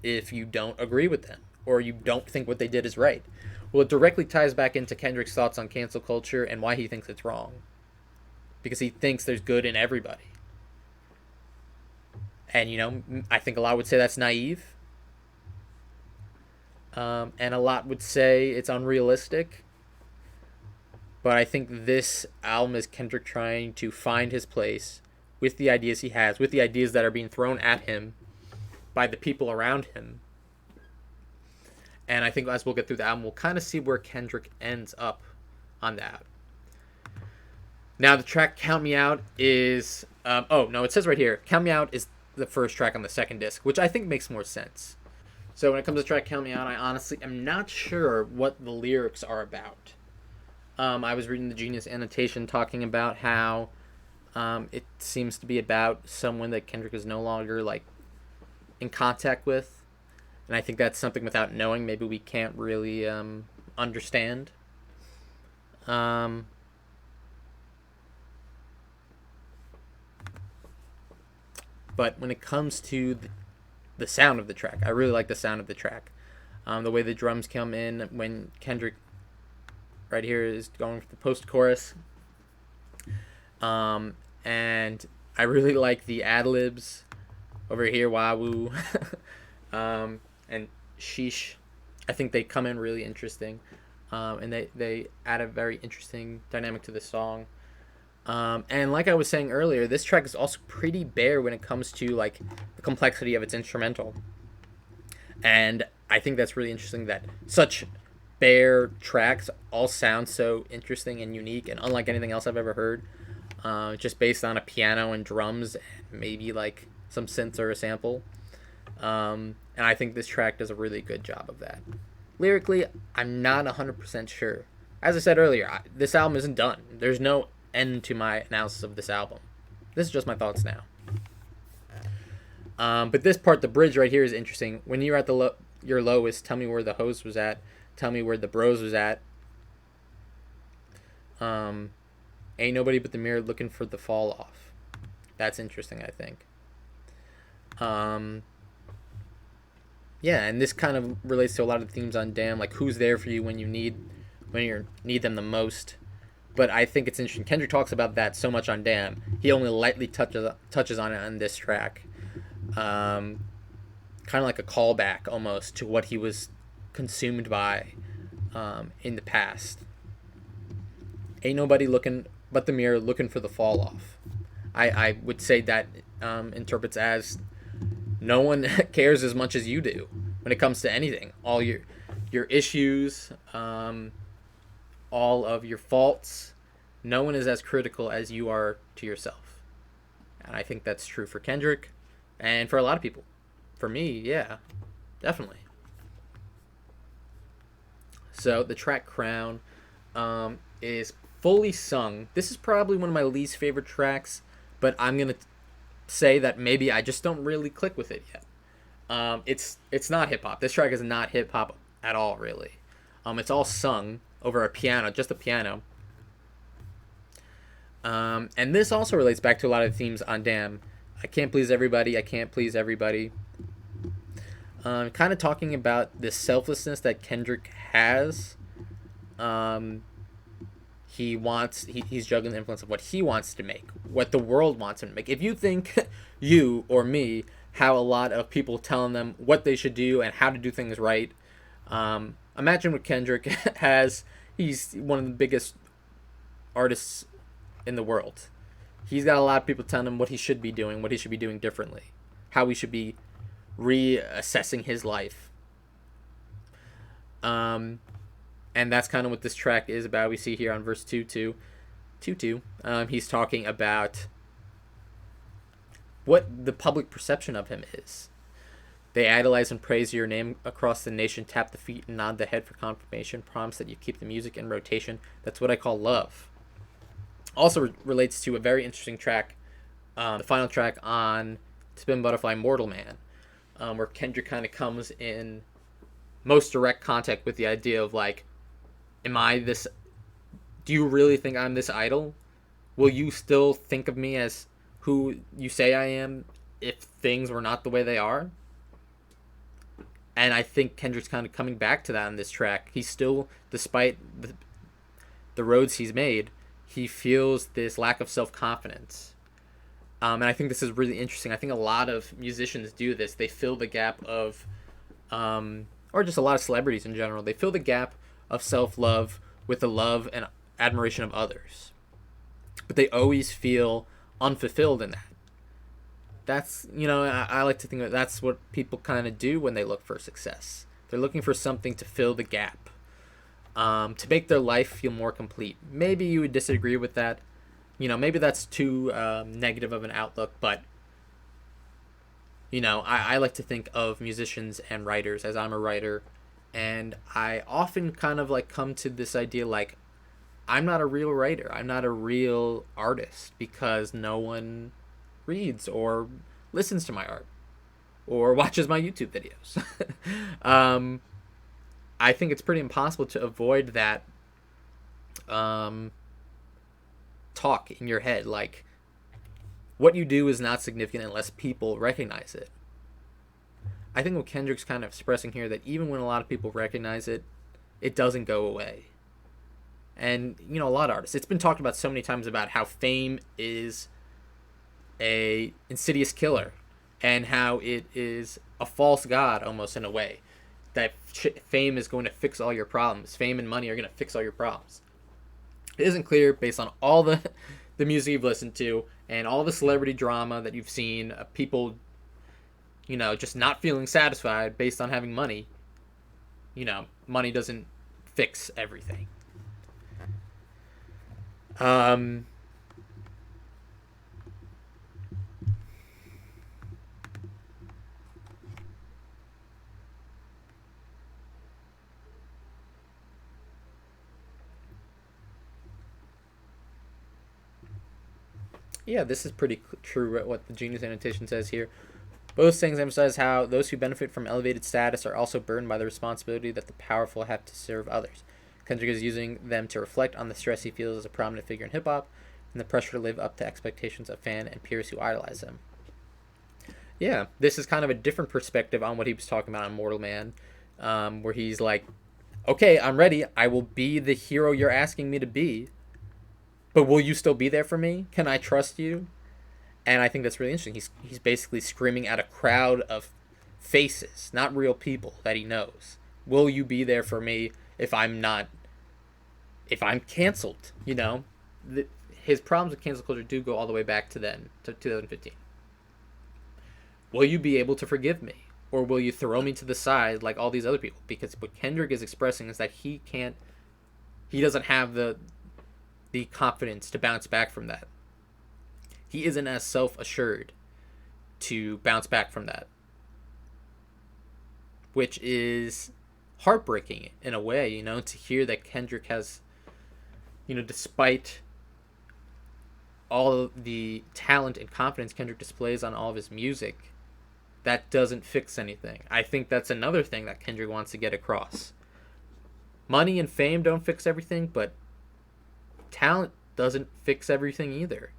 if you don't agree with them or you don't think what they did is right? Well, it directly ties back into Kendrick's thoughts on cancel culture and why he thinks it's wrong. Because he thinks there's good in everybody. And, I think a lot would say that's naive. And a lot would say it's unrealistic. But I think this album is Kendrick trying to find his place with the ideas he has, with the ideas that are being thrown at him by the people around him. And I think as we'll get through the album, we'll kind of see where Kendrick ends up on that. Now, the track Count Me Out is... it says right here, Count Me Out is the first track on the second disc, which I think makes more sense. So when it comes to track Count Me Out, I honestly am not sure what the lyrics are about. I was reading the Genius annotation talking about how it seems to be about someone that Kendrick is no longer in contact with, and I think that's something without knowing maybe we can't really understand. But when it comes to the sound of the track, I really like the sound of the track. The way the drums come in when Kendrick right here is going for the post-chorus. And I really like the ad-libs over here, wah-woo, and sheesh. I think they come in really interesting. And they add a very interesting dynamic to the song. And like I was saying earlier, this track is also pretty bare when it comes to the complexity of its instrumental. And I think that's really interesting that such bare tracks all sound so interesting and unique and unlike anything else I've ever heard. Just based on a piano and drums and maybe some synths or a sample. And I think this track does a really good job of that. Lyrically, I'm not 100% sure. As I said earlier, this album isn't done. There's no end to my analysis of this album. This is just my thoughts now. But this part, the bridge right here, is interesting. When you're at your lowest, tell me where the hose was at. Tell me where the bros was at. Ain't nobody but the mirror looking for the fall off. That's interesting, I think. Yeah, and this kind of relates to a lot of the themes on Damn, who's there for you when you need them the most. But I think it's interesting. Kendrick talks about that so much on Damn. He only lightly touches on it on this track. Kind of like a callback almost to what he was consumed by in the past. Ain't nobody looking but the mirror looking for the fall off. I would say that interprets as no one cares as much as you do when it comes to anything. All your issues, all of your faults. No one is as critical as you are to yourself. And I think that's true for Kendrick and for a lot of people. For me, yeah, definitely. So the track Crown is fully sung. This is probably one of my least favorite tracks, but I'm going to say that maybe I just don't really click with it yet. It's not hip hop. This track is not hip hop at all, really. It's all sung over a piano, just a piano. And this also relates back to a lot of the themes on Damn. I can't please everybody. I can't please everybody. Kind of talking about the selflessness that Kendrick has. He's juggling the influence of what he wants to make, what the world wants him to make. If you think you or me have a lot of people telling them what they should do and how to do things right, imagine what Kendrick has. He's one of the biggest artists in the world. He's got a lot of people telling him what he should be doing, what he should be doing differently, how he should be reassessing his life. And that's kind of what this track is about. We see here on verse 2-2. He's talking about what the public perception of him is. They idolize and praise your name across the nation, tap the feet and nod the head for confirmation, promise that you keep the music in rotation. That's what I call love. Also relates to a very interesting track, the final track on Spin Butterfly, Mortal Man, where Kendrick kind of comes in most direct contact with the idea of like, am I this? Do you really think I'm this idol? Will you still think of me as who you say I am if things were not the way they are? And I think Kendrick's kind of coming back to that on this track. He's still, despite the roads he's made, he feels this lack of self-confidence. And I think this is really interesting. I think a lot of musicians do this. They fill the gap of, or just a lot of celebrities in general, they fill the gap of self-love with the love and admiration of others. But they always feel unfulfilled in that. That's, I like to think that that's what people kind of do when they look for success. They're looking for something to fill the gap, to make their life feel more complete. Maybe you would disagree with that. Maybe that's too negative of an outlook, but, I like to think of musicians and writers as I'm a writer, and I often kind of like come to this idea like, I'm not a real writer. I'm not a real artist because no one reads or listens to my art or watches my YouTube videos. I think it's pretty impossible to avoid that talk in your head. Like, what you do is not significant unless people recognize it. I think what Kendrick's kind of expressing here, that even when a lot of people recognize it, it doesn't go away. And, a lot of artists, it's been talked about so many times about how fame is a insidious killer and how it is a false god almost in a way, that fame is going to fix all your problems. Fame and money are going to fix all your problems. It isn't clear based on all the music you've listened to and all the celebrity drama that you've seen, people just not feeling satisfied based on having money. Money doesn't fix everything. Yeah, this is pretty true what the Genius annotation says here. Both things emphasize how those who benefit from elevated status are also burdened by the responsibility that the powerful have to serve others. Kendrick is using them to reflect on the stress he feels as a prominent figure in hip-hop and the pressure to live up to expectations of fans and peers who idolize him. Yeah, this is kind of a different perspective on what he was talking about on Mortal Man, where he's like, okay, I'm ready. I will be the hero you're asking me to be. But will you still be there for me? Can I trust you? And I think that's really interesting. He's basically screaming at a crowd of faces, not real people that he knows. Will you be there for me if I'm canceled? His problems with cancel culture do go all the way back to then, to 2015. will you be able to forgive me? Or will you throw me to the side like all these other people? Because what Kendrick is expressing is that he doesn't have the confidence to bounce back from that. He isn't as self-assured to bounce back from that, which is heartbreaking in a way, to hear that Kendrick has, despite all of the talent and confidence Kendrick displays on all of his music, that doesn't fix anything. I think that's another thing that Kendrick wants to get across. Money and fame don't fix everything, but talent doesn't fix everything either.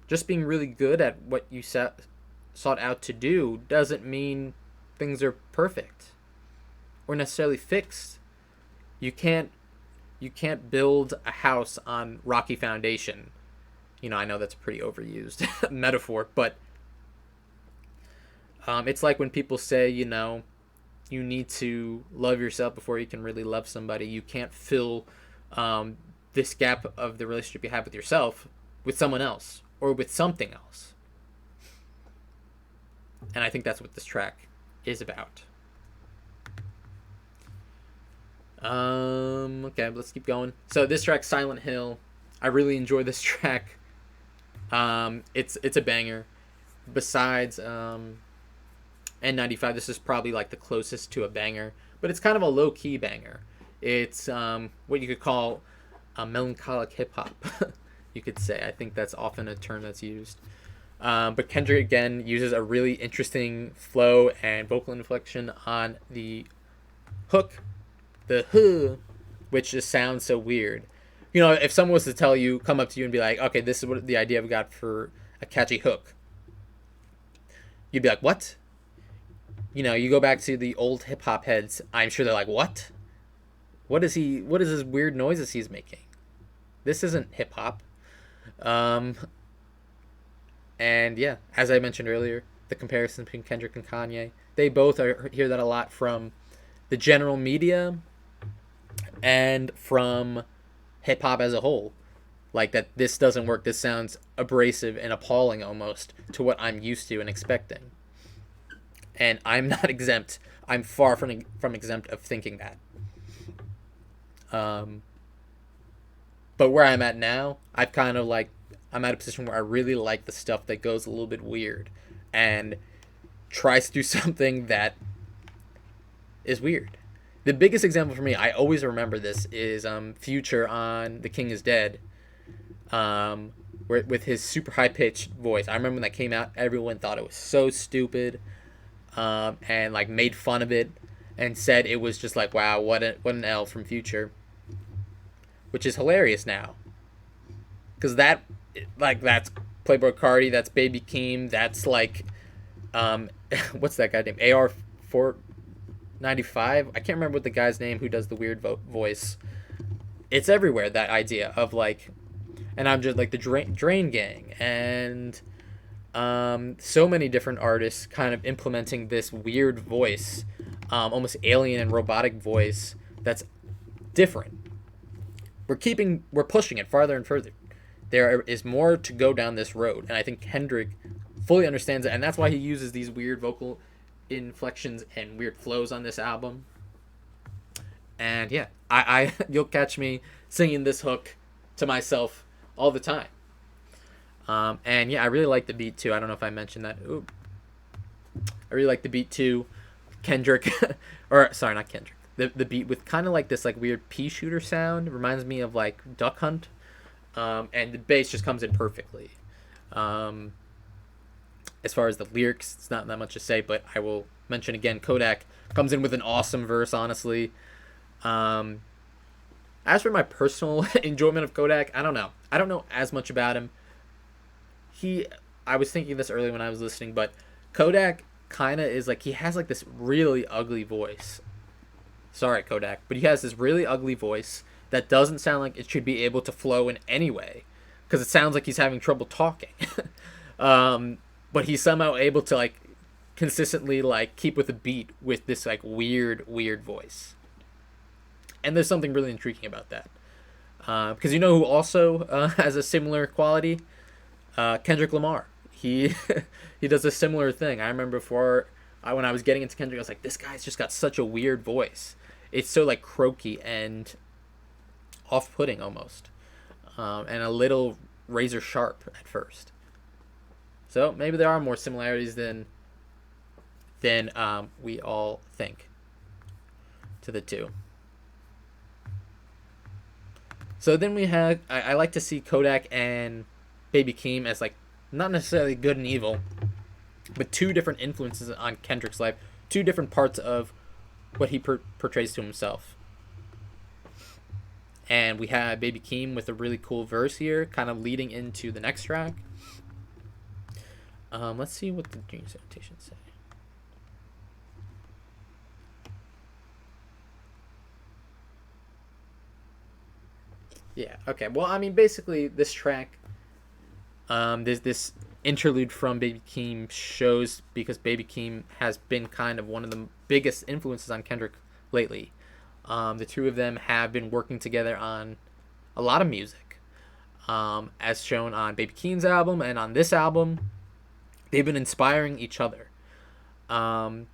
Just being really good at what you sought out to do doesn't mean things are perfect or necessarily fixed. You can't build a house on rocky foundation. I know that's a pretty overused metaphor, but it's like when people say, you need to love yourself before you can really love somebody. You can't fill this gap of the relationship you have with yourself with someone else or with something else. And I think that's what this track is about. Okay, let's keep going. So this track, Silent Hill, I really enjoy this track. It's a banger. Besides N95, this is probably like the closest to a banger, but it's kind of a low-key banger. It's what you could call a melancholic hip-hop, you could say. I think that's often a term that's used. But Kendrick, again, uses a really interesting flow and vocal inflection on the hook, the huh, which just sounds so weird. If someone was to come up to you and be like, okay, this is what the idea I've got for a catchy hook, you'd be like, what? You go back to the old hip hop heads, I'm sure they're like, what? What is his weird noises he's making? This isn't hip hop. And yeah, as I mentioned earlier, the comparison between Kendrick and Kanye, they both hear that a lot from the general media and from hip hop as a whole. Like that this doesn't work, this sounds abrasive and appalling almost to what I'm used to and expecting. And I'm not exempt. I'm far from exempt of thinking that. But where I'm at now, I'm at a position where I really like the stuff that goes a little bit weird and tries to do something that is weird. The biggest example for me, I always remember this, is Future on The King is Dead, with his super high-pitched voice. I remember when that came out, everyone thought it was so stupid, and like made fun of it and said it was just like, wow, what an L from Future, which is hilarious now, because that's Playboi Carti, that's Baby Keem, that's like what's that guy named AR495? I can't remember what the guy's name who does the weird voice. It's everywhere, that idea of like, and I'm just like the Drain Gang and so many different artists kind of implementing this weird voice, almost alien and robotic voice that's different. We're pushing it farther and further. There is more to go down this road, and I think Kendrick fully understands it, and that's why he uses these weird vocal inflections and weird flows on this album. And yeah, I you'll catch me singing this hook to myself all the time. And yeah, I really like the beat too. I don't know if I mentioned that. I really like the beat too. Kendrick, or sorry, not Kendrick. The beat with kind of like this like weird pea shooter sound. It reminds me of like Duck Hunt. And the bass just comes in perfectly. As far as the lyrics, it's not that much to say, but I will mention again, Kodak comes in with an awesome verse, honestly. As for my personal enjoyment of Kodak, I don't know. I don't know as much about him. I was thinking this earlier when I was listening, but Kodak kind of is like, he has like this really ugly voice. Sorry, Kodak, but he has this really ugly voice that doesn't sound like it should be able to flow in any way, because it sounds like he's having trouble talking. But he's somehow able to like consistently like keep with a beat with this like weird voice. And there's something really intriguing about that. Because you know who also has a similar quality? Kendrick Lamar. he he does a similar thing. I remember when I was getting into Kendrick, I was like, this guy's just got such a weird voice. It's so like croaky and off-putting almost, and a little razor sharp at first. So maybe there are more similarities than we all think to the two. So then we have I like to see Kodak and Baby Keem as like not necessarily good and evil, but two different influences on Kendrick's life, two different parts of what he portrays to himself. And we have Baby Keem with a really cool verse here, kind of leading into the next track. Let's see what the Genius annotations say. Yeah. Okay. Well, I mean, basically, this track, this interlude from Baby Keem shows because Baby Keem has been kind of one of the biggest influences on Kendrick lately. The two of them have been working together on a lot of music, as shown on Baby Keem's album and on this album. They've been inspiring each other. And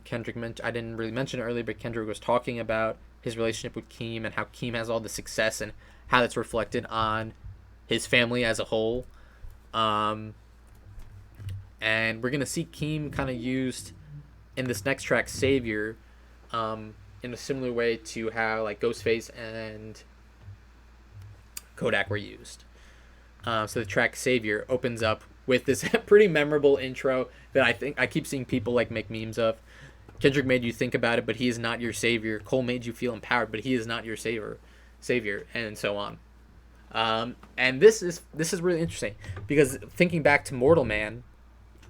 Kendrick I didn't really mention it earlier, but Kendrick was talking about his relationship with Keem and how Keem has all the success and how that's reflected on his family as a whole. And we're going to see Keem kind of used in this next track, Savior, in a similar way to how like Ghostface and Kodak were used. So the track Savior opens up with this pretty memorable intro that I think I keep seeing people like make memes of. Kendrick made you think about it, but he is not your savior. Cole made you feel empowered, but he is not your savior, and so on. And this is really interesting because thinking back to Mortal Man,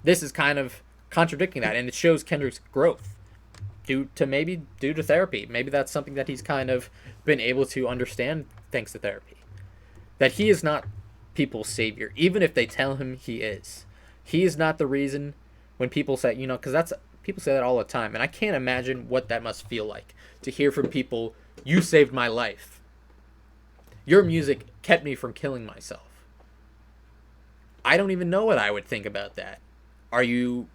this is kind of contradicting that, and it shows Kendrick's growth due to therapy. Maybe that's something that he's kind of been able to understand thanks to therapy. That he is not people's savior, even if they tell him he is. He is not the reason. When people say, because people say that all the time, and I can't imagine what that must feel like to hear from people, you saved my life. Your music kept me from killing myself. I don't even know what I would think about that. Are you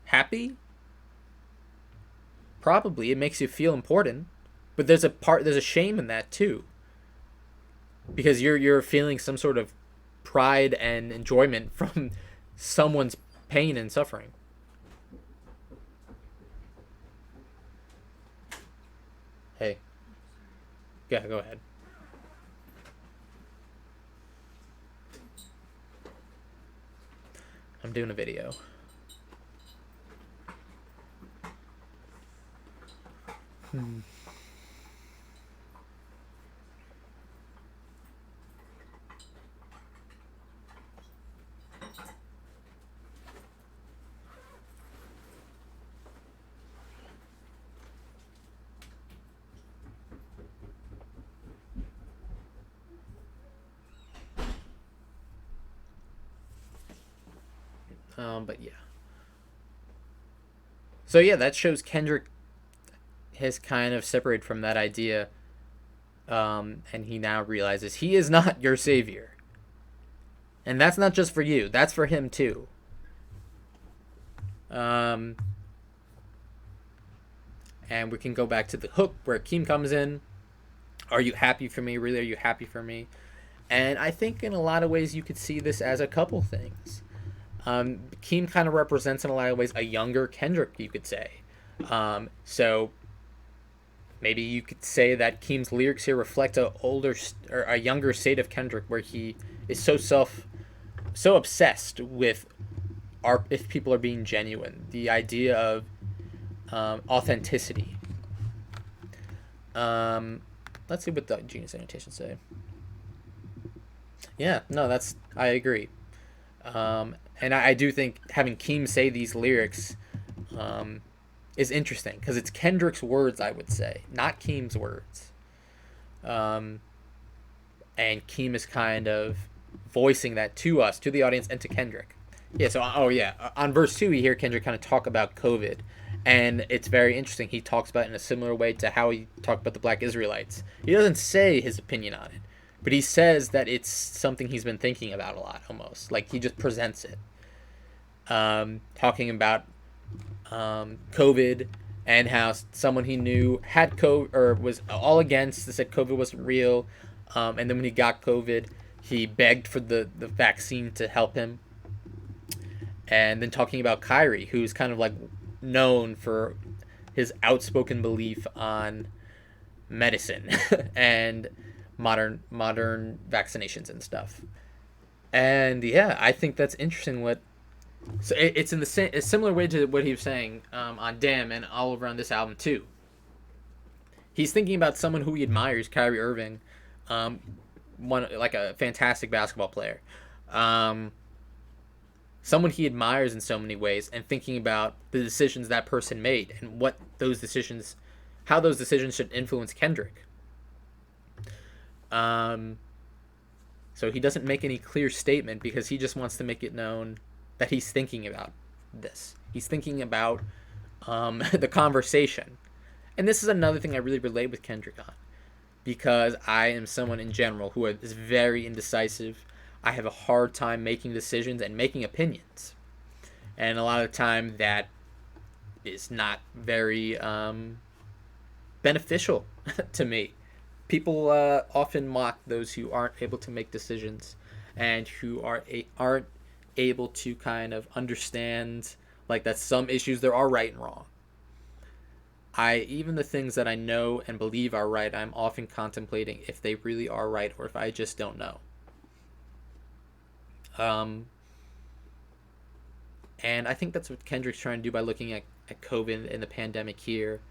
happy? Probably. It makes you feel important, but there's a shame in that too. Because you're feeling some sort of pride and enjoyment from someone's pain and suffering. Hey. Yeah, go ahead. I'm doing a video. But yeah. So yeah, that shows Kendrick has kind of separated from that idea, and he now realizes he is not your savior. And that's not just for you; that's for him too. And we can go back to the hook where Keem comes in. Are you happy for me? Really, are you happy for me? And I think in a lot of ways you could see this as a couple things. Keem kind of represents in a lot of ways a younger Kendrick, you could say. So maybe you could say that Keem's lyrics here reflect a younger state of Kendrick, where he is so obsessed with if people are being genuine, the idea of authenticity. Let's see what the Genius annotations say. Yeah, no, I agree. And I do think having Keem say these lyrics is interesting because it's Kendrick's words, I would say, not Keem's words. And Keem is kind of voicing that to us, to the audience, and to Kendrick. Yeah, so, on verse 2, you hear Kendrick kind of talk about COVID. And it's very interesting. He talks about it in a similar way to how he talked about the Black Israelites. He doesn't say his opinion on it, but he says that it's something he's been thinking about a lot, almost. Like, he just presents it. talking about COVID and how someone he knew had COVID or was all against, said COVID wasn't real. And then when he got COVID, he begged for the vaccine to help him. And then talking about Kyrie, who's kind of like known for his outspoken belief on medicine and modern vaccinations and stuff. And yeah, I think that's interesting. So it's in a similar way to what he was saying on Damn and all over on this album too. He's thinking about someone who he admires, Kyrie Irving, one like a fantastic basketball player, someone he admires in so many ways, and thinking about the decisions that person made and how those decisions should influence Kendrick. So he doesn't make any clear statement because he just wants to make it known that he's thinking about this. He's thinking about the conversation. And this is another thing I really relate with Kendrick on, because I am someone in general who is very indecisive. I have a hard time making decisions and making opinions. And a lot of the time that is not very beneficial to me. People often mock those who aren't able to make decisions and who aren't able to kind of understand like that some issues there are right and wrong. Even the things that I know and believe are right, I'm often contemplating if they really are right or if I just don't know. And I think that's what Kendrick's trying to do by looking at COVID and the pandemic here.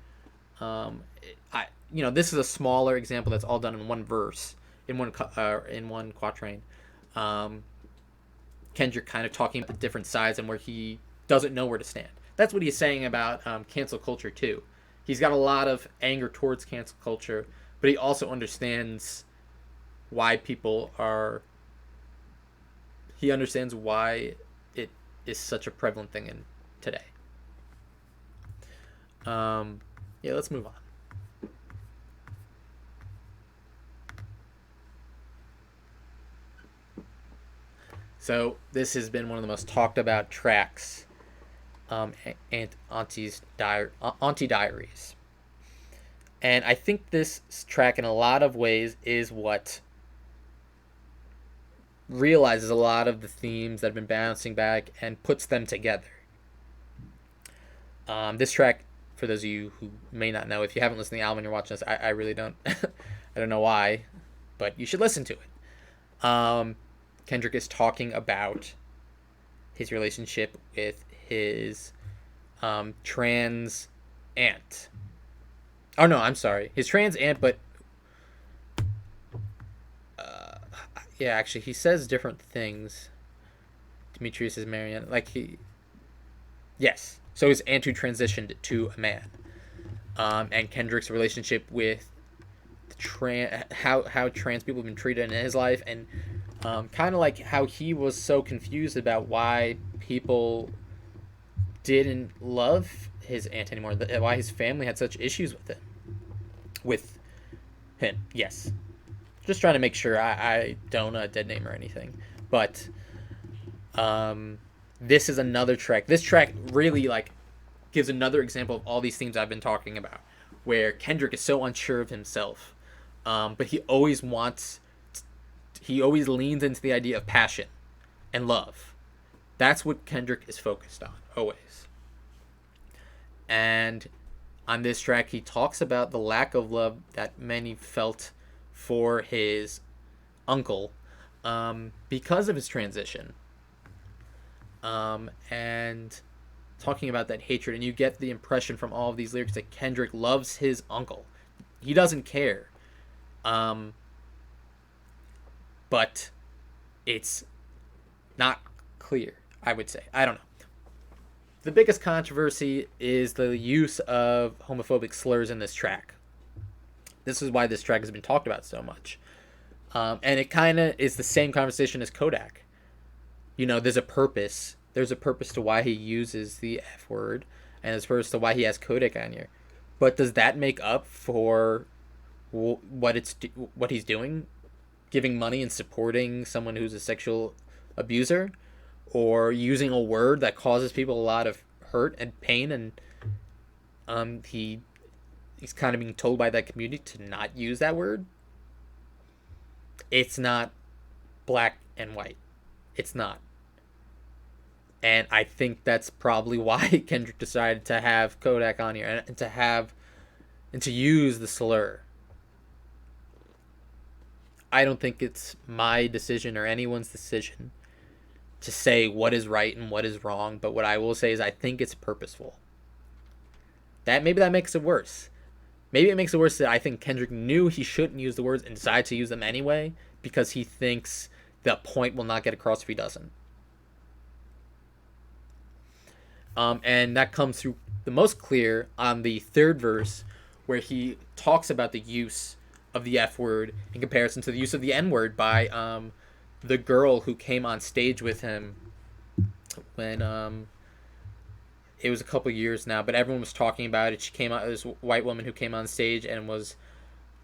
This is a smaller example that's all done in one verse, in one quatrain. Kendrick kind of talking about the different sides and where he doesn't know where to stand. That's what he's saying about cancel culture too. He's got a lot of anger towards cancel culture, but he also understands why people are. He understands why it is such a prevalent thing in today. Let's move on. So this has been one of the most talked about tracks, and Auntie Diaries. And I think this track in a lot of ways is what realizes a lot of the themes that have been bouncing back and puts them together. This track, for those of you who may not know, if you haven't listened to the album and you're watching this, I really don't, I don't know why, but you should listen to it. Kendrick is talking about his relationship with his trans aunt. Oh no, I'm sorry, his trans aunt, but actually, he says different things. Demetrius is Marianne, yes. So his aunt who transitioned to a man, and Kendrick's relationship with how trans people have been treated in his life, and kind of like how he was so confused about why people didn't love his aunt anymore, why his family had such issues with him. Yes, just trying to make sure I don't dead name or anything, but this is another track. This track really gives another example of all these themes I've been talking about, where Kendrick is so unsure of himself, but he always leans into the idea of passion and love. That's what Kendrick is focused on, always. And on this track, he talks about the lack of love that many felt for his uncle because of his transition. And talking about that hatred, and you get the impression from all of these lyrics that Kendrick loves his uncle. He doesn't care. But it's not clear, I would say. I don't know. The biggest controversy is the use of homophobic slurs in this track. This is why this track has been talked about so much. And it kind of is the same conversation as Kodak. There's a purpose. There's a purpose to why he uses the F word, and there's a purpose to why he has Kodak on here. But does that make up for what he's doing? Giving money and supporting someone who's a sexual abuser? or using a word that causes people a lot of hurt and pain, and he's kind of being told by that community to not use that word. It's not black and white. It's not. And I think that's probably why Kendrick decided to have Kodak on here and to use the slur. I don't think it's my decision or anyone's decision to say what is right and what is wrong, but what I will say is I think it's purposeful. Maybe that makes it worse. Maybe it makes it worse that I think Kendrick knew he shouldn't use the words and decided to use them anyway because he thinks the point will not get across if he doesn't. And that comes through the most clear on the third verse, where he talks about the use of the F word in comparison to the use of the N word by the girl who came on stage with him when it was a couple years now, but everyone was talking about it. She came out, this white woman who came on stage and was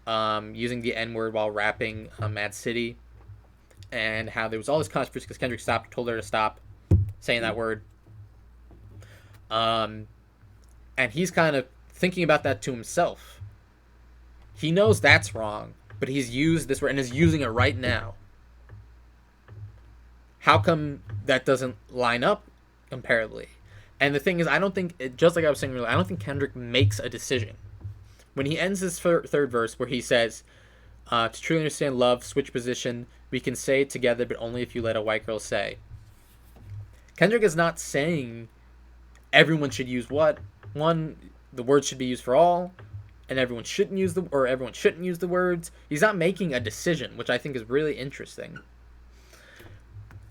using the N word while rapping Mad City, and how there was all this controversy because Kendrick told her to stop saying that word. And he's kind of thinking about that to himself. He knows that's wrong, but he's used this word and is using it right now. How come that doesn't line up comparably? And the thing is, I don't think, just like I was saying earlier, I don't think Kendrick makes a decision. When he ends this third verse where he says, to truly understand love, switch position, we can say it together, but only if you let a white girl say. Kendrick is not saying everyone should use what? One, the word should be used for all, and everyone shouldn't use the words. He's not making a decision, which I think is really interesting.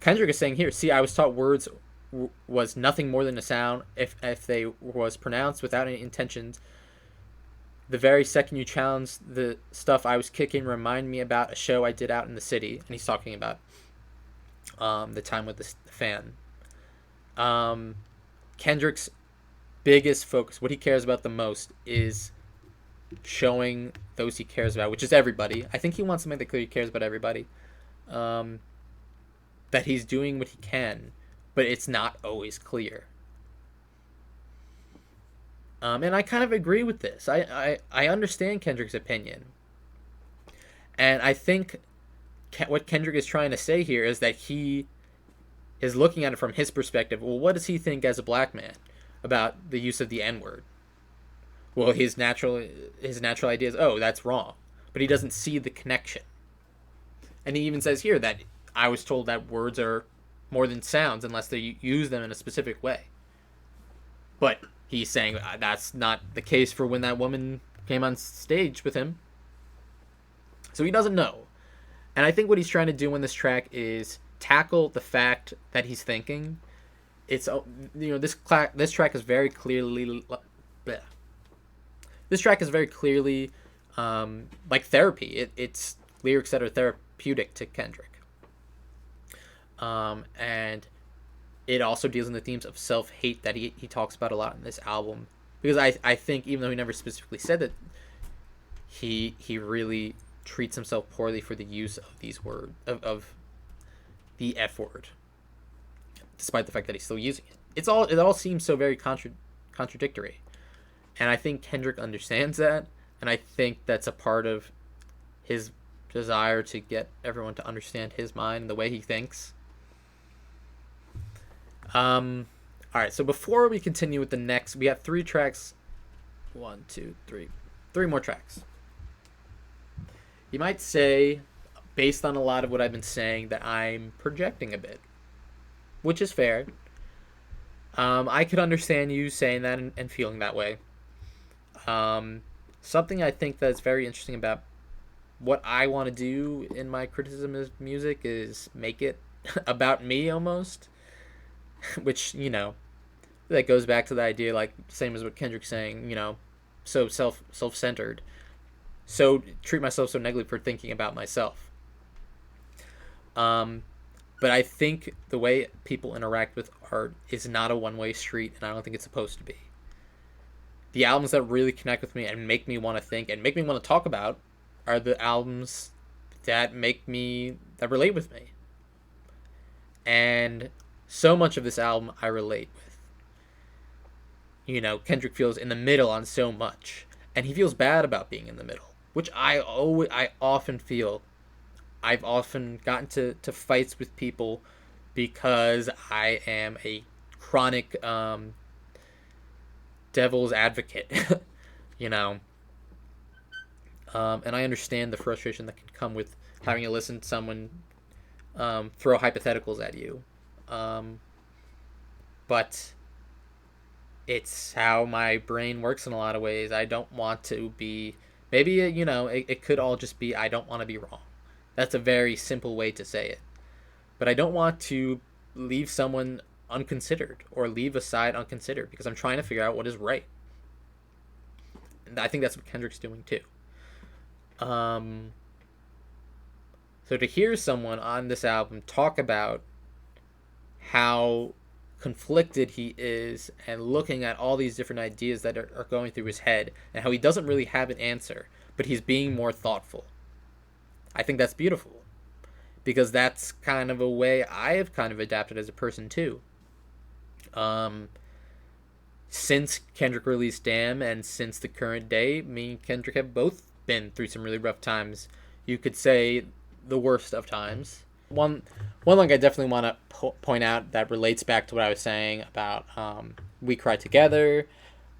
Kendrick is saying here, see, I was taught words was nothing more than a sound if they was pronounced without any intentions. The very second you challenged the stuff I was kicking remind me about a show I did out in the city. And he's talking about the time with the fan. Kendrick's biggest focus, what he cares about the most, is showing those he cares about, which is everybody. I think he wants to make it clear he cares about everybody. That he's doing what he can, but it's not always clear. And I kind of agree with this. I understand Kendrick's opinion. And I think what Kendrick is trying to say here is that he is looking at it from his perspective. Well, what does he think as a black man about the use of the N-word? Well, his natural idea is, oh, that's wrong. But he doesn't see the connection. And he even says here that I was told that words are more than sounds unless they use them in a specific way. But he's saying that's not the case for when that woman came on stage with him. So he doesn't know. And I think what he's trying to do in this track is tackle the fact that he's thinking. It's, this track is very clearly like therapy. Its lyrics that are therapeutic to Kendrick. And it also deals in the themes of self-hate that he talks about a lot in this album. Because I think, even though he never specifically said that, he really treats himself poorly for the use of these words, of the F word, despite the fact that he's still using it. It all seems so very contradictory. And I think Kendrick understands that, and I think that's a part of his desire to get everyone to understand his mind and the way he thinks. Alright, so before we continue with the next, we have 3 tracks. 1, 2, 3. 3 more tracks. You might say, based on a lot of what I've been saying, that I'm projecting a bit, which is fair. I could understand you saying that and feeling that way. Something I think that's very interesting about what I want to do in my criticism of music is make it about me almost. Which, that goes back to the idea, like, same as what Kendrick's saying, so self-centered. So treat myself so negatively for thinking about myself. But I think the way people interact with art is not a one-way street, and I don't think it's supposed to be. The albums that really connect with me and make me want to think and make me want to talk about are the albums that relate with me. And So much of this album I relate with. Kendrick feels in the middle on so much, and he feels bad about being in the middle, which I often feel. I've often gotten to fights with people because I am a chronic devil's advocate, you know. And I understand the frustration that can come with having to listen to someone throw hypotheticals at you. Um, but it's how my brain works in a lot of ways. I don't want to be. Maybe, it could all just be I don't want to be wrong. That's a very simple way to say it. But I don't want to leave someone unconsidered or leave a side unconsidered because I'm trying to figure out what is right. And I think that's what Kendrick's doing too. Um, so to hear someone on this album talk about how conflicted he is and looking at all these different ideas that are going through his head and how he doesn't really have an answer, but he's being more thoughtful. I think that's beautiful because that's kind of a way I have kind of adapted as a person too. Um, since Kendrick released Damn and since the current day, me and Kendrick have both been through some really rough times. You could say the worst of times. One thing I definitely want to point out that relates back to what I was saying about We Cry Together,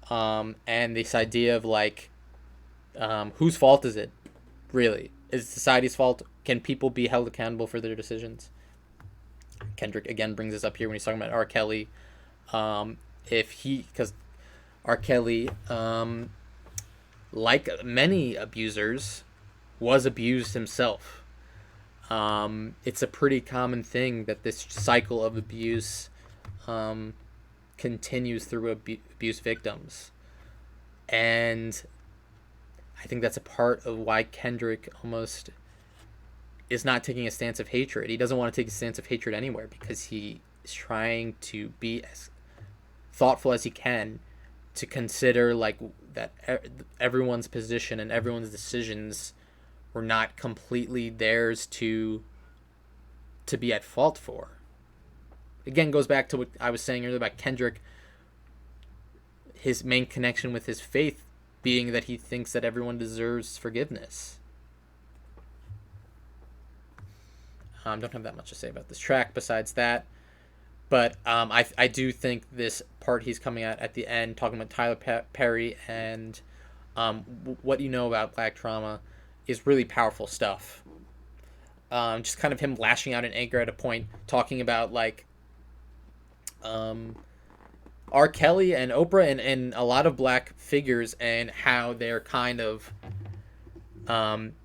and this idea of like, whose fault is it? Really, is it society's fault? Can people be held accountable for their decisions? Kendrick again brings this up here when he's talking about R. Kelly. Because R. Kelly, like many abusers, was abused himself. It's a pretty common thing that this cycle of abuse continues through abuse victims. And I think that's a part of why Kendrick almost is not taking a stance of hatred. He doesn't want to take a stance of hatred anywhere because he is trying to be as thoughtful as he can to consider like that everyone's position and everyone's decisions were not completely theirs to be at fault for. Again, goes back to what I was saying earlier about Kendrick, his main connection with his faith being that he thinks that everyone deserves forgiveness. Don't have that much to say about this track besides that. But I do think this part he's coming at the end, talking about Tyler Perry and what you know about Black trauma, is really powerful stuff. Just kind of him lashing out in anger at a point, talking about like R. Kelly and Oprah and a lot of Black figures and how they're kind of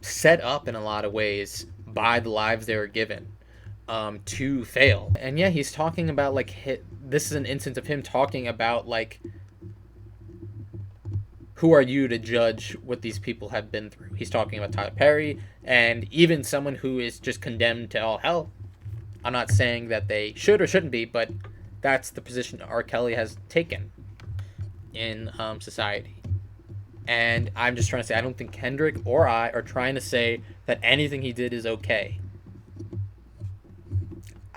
set up in a lot of ways by the lives they were given to fail. And yeah, he's talking about like this is an instance of him talking about like, who are you to judge what these people have been through? He's talking about Tyler Perry and even someone who is just condemned to all hell. I'm not saying that they should or shouldn't be, but that's the position R. Kelly has taken in society. And I'm just trying to say, I don't think Kendrick or I are trying to say that anything he did is okay.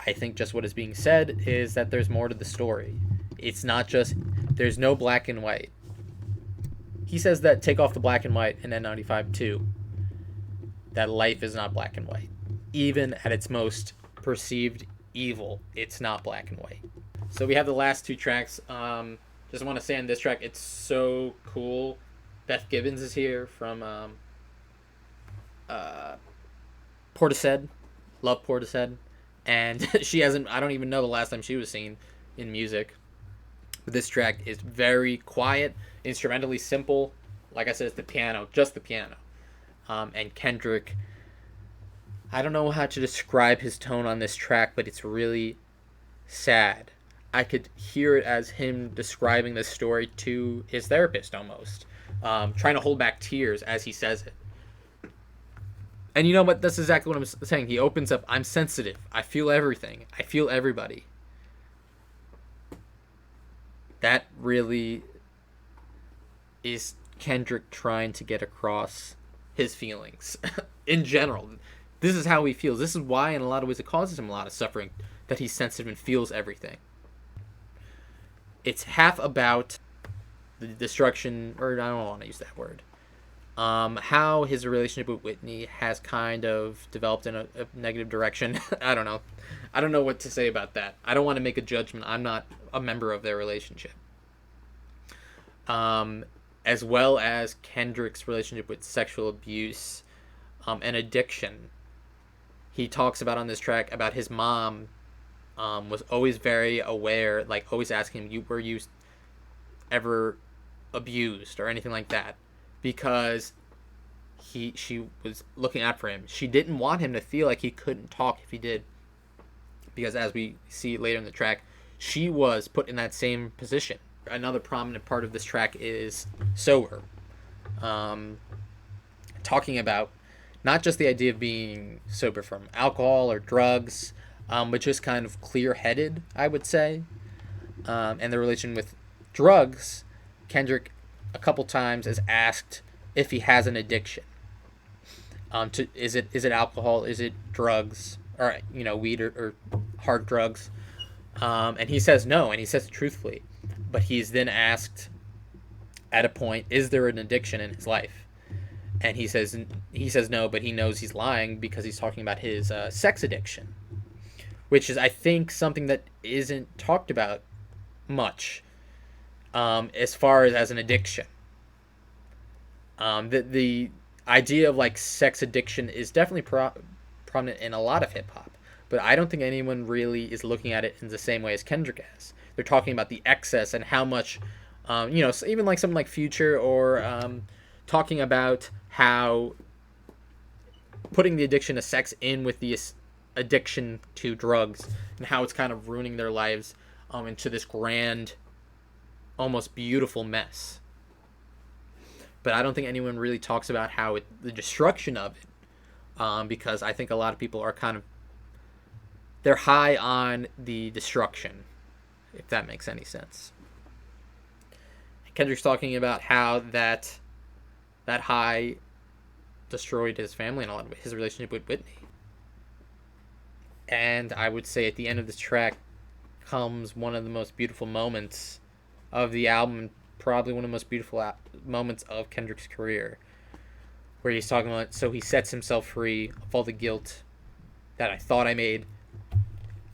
I think just what is being said is that there's more to the story. It's not just, there's no black and white. He says that take off the black and white in N95 too. That life is not black and white. Even at its most perceived evil, it's not black and white. So we have the last two tracks. Just want to say on this track, it's so cool. Beth Gibbons is here from Portishead. Love Portishead. And she hasn't, I don't even know the last time she was seen in music. But this track is very quiet, instrumentally simple. Like I said, it's the piano, just the piano. And Kendrick, I don't know how to describe his tone on this track, but it's really sad. I could hear it as him describing the story to his therapist almost. Trying to hold back tears as he says it. And you know what? That's exactly what I'm saying. He opens up, I'm sensitive. I feel everything. I feel everybody. That really is Kendrick trying to get across his feelings in general. This is how he feels. This is why, in a lot of ways, it causes him a lot of suffering that he's sensitive and feels everything. It's half about the destruction, or I don't want to use that word. How his relationship with Whitney has kind of developed in a negative direction. I don't know. I don't know what to say about that. I don't want to make a judgment. I'm not a member of their relationship. As well as Kendrick's relationship with sexual abuse and addiction. He talks about on this track about his mom was always very aware, like always asking him, were you ever abused or anything like that? Because she was looking out for him. She didn't want him to feel like he couldn't talk if he did. Because as we see later in the track, she was put in that same position. Another prominent part of this track is Sober. Talking about not just the idea of being sober from alcohol or drugs, but just kind of clear-headed, I would say. And the relation with drugs, Kendrick a couple times is asked if he has an addiction. Is it alcohol? Is it drugs? Or weed or hard drugs? And he says no, and he says it truthfully. But he's then asked at a point, is there an addiction in his life? And he says no, but he knows he's lying because he's talking about his sex addiction, which is, I think, something that isn't talked about much as far as an addiction. The idea of like sex addiction is definitely prominent in a lot of hip hop, but I don't think anyone really is looking at it in the same way as Kendrick is. They're talking about the excess and how much, even like something like Future or talking about how putting the addiction to sex in with the addiction to drugs and how it's kind of ruining their lives into this grand, almost beautiful mess. But I don't think anyone really talks about how the destruction of it, because I think a lot of people are they're high on the destruction, if that makes any sense. Kendrick's talking about how that high destroyed his family and a lot of his relationship with Whitney. And I would say at the end of this track comes one of the most beautiful moments of the album, and probably one of the most beautiful moments of Kendrick's career, where he's talking about, so he sets himself free of all the guilt that I thought I made.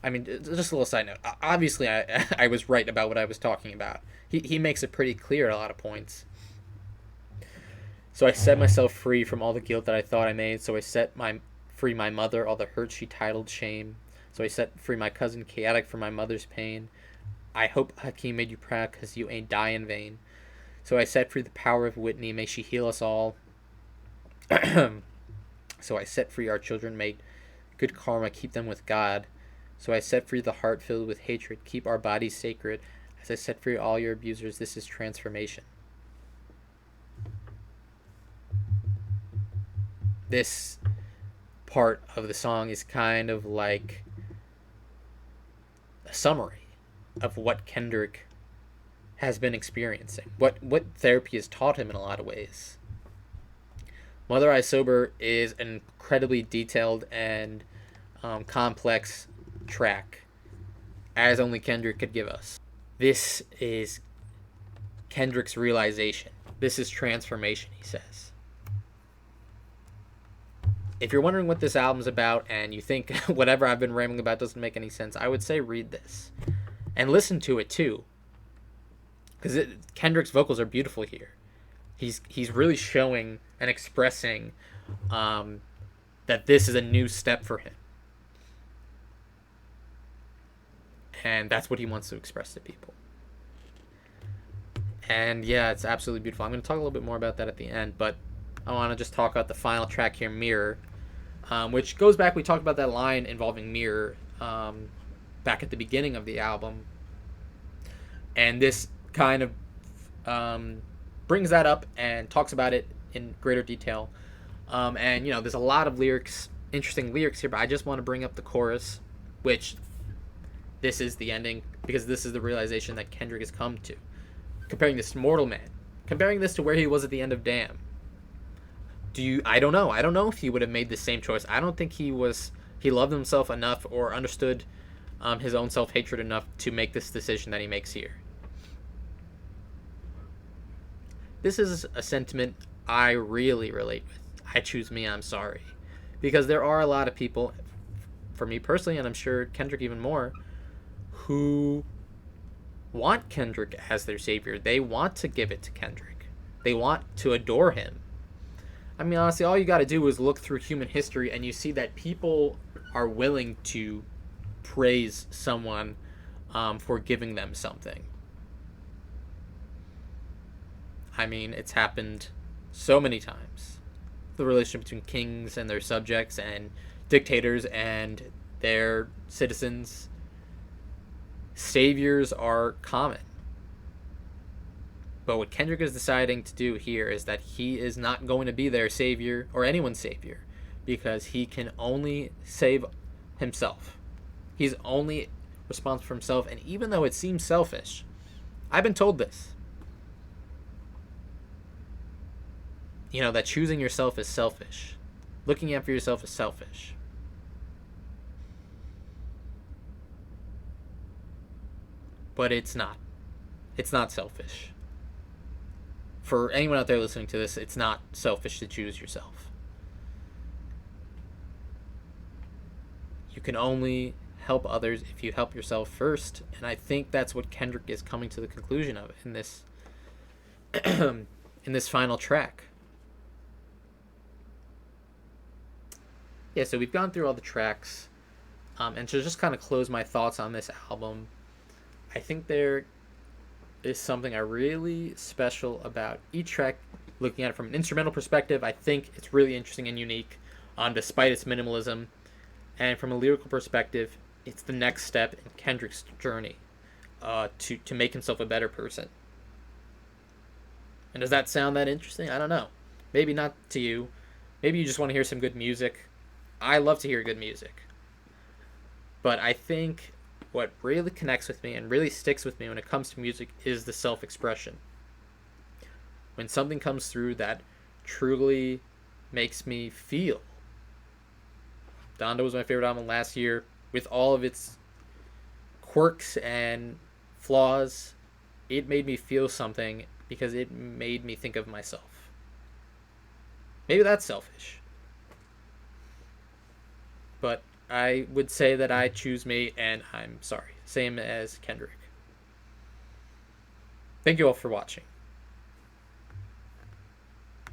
I mean, just a little side note. Obviously, I was right about what I was talking about. He makes it pretty clear at a lot of points. So I set myself free from all the guilt that I thought I made. So I set free my mother, all the hurt she titled shame. So I set free my cousin Chaotic from my mother's pain. I hope Hakeem made you proud, 'cause you ain't die in vain. So I set free the power of Whitney, may she heal us all. So I set free our children, may good karma keep them with God. So I set free the heart filled with hatred, keep our bodies sacred. As I set free all your abusers, this is transformation. This part of the song is kind of like a summary of what Kendrick has been experiencing, what therapy has taught him in a lot of ways. Mother I Sober is an incredibly detailed and complex track, as only Kendrick could give us. This is Kendrick's realization. This is transformation, he says. If you're wondering what this album's about and you think whatever I've been rambling about doesn't make any sense, I would say read this. And listen to it too. Because Kendrick's vocals are beautiful here. He's really showing and expressing that this is a new step for him. And that's what he wants to express to people. And yeah, it's absolutely beautiful. I'm going to talk a little bit more about that at the end, but I want to just talk about the final track here, Mirror, which goes back, we talked about that line involving Mirror back at the beginning of the album. And this kind of brings that up and talks about it in greater detail. And, there's a lot of interesting lyrics here, but I just want to bring up the chorus, which this is the ending, because this is the realization that Kendrick has come to. Comparing this to Mortal Man. Comparing this to where he was at the end of Damn. I don't know. I don't know if he would have made the same choice. I don't think he loved himself enough or understood his own self-hatred enough to make this decision that he makes here. This is a sentiment I really relate with. I choose me, I'm sorry. Because there are a lot of people, for me personally, and I'm sure Kendrick even more, who want Kendrick as their savior. They want to give it to Kendrick. They want to adore him. I mean, honestly, all you got to do is look through human history and you see that people are willing to praise someone for giving them something. I mean, it's happened so many times. The relationship between kings and their subjects and dictators and their citizens. Saviors are common. But what Kendrick is deciding to do here is that he is not going to be their savior or anyone's savior because he can only save himself. He's only responsible for himself, and even though it seems selfish, I've been told this. You know, that choosing yourself is selfish. Looking out for yourself is selfish. But it's not. It's not selfish. For anyone out there listening to this, it's not selfish to choose yourself. You can only help others if you help yourself first, and I think that's what Kendrick is coming to the conclusion of in this in this final track. Yeah, so we've gone through all the tracks, and to just kind of close my thoughts on this album, I think there is something really special about each track. Looking at it from an instrumental perspective, I think it's really interesting and unique, despite its minimalism. And from a lyrical perspective, it's the next step in Kendrick's journey to make himself a better person. And does that sound that interesting? I don't know. Maybe not to you. Maybe you just want to hear some good music. I love to hear good music. But I think what really connects with me and really sticks with me when it comes to music is the self-expression. When something comes through that truly makes me feel. Donda was my favorite album last year. With all of its quirks and flaws, it made me feel something because it made me think of myself. Maybe that's selfish. But I would say that I choose me, and I'm sorry. Same as Kendrick. Thank you all for watching.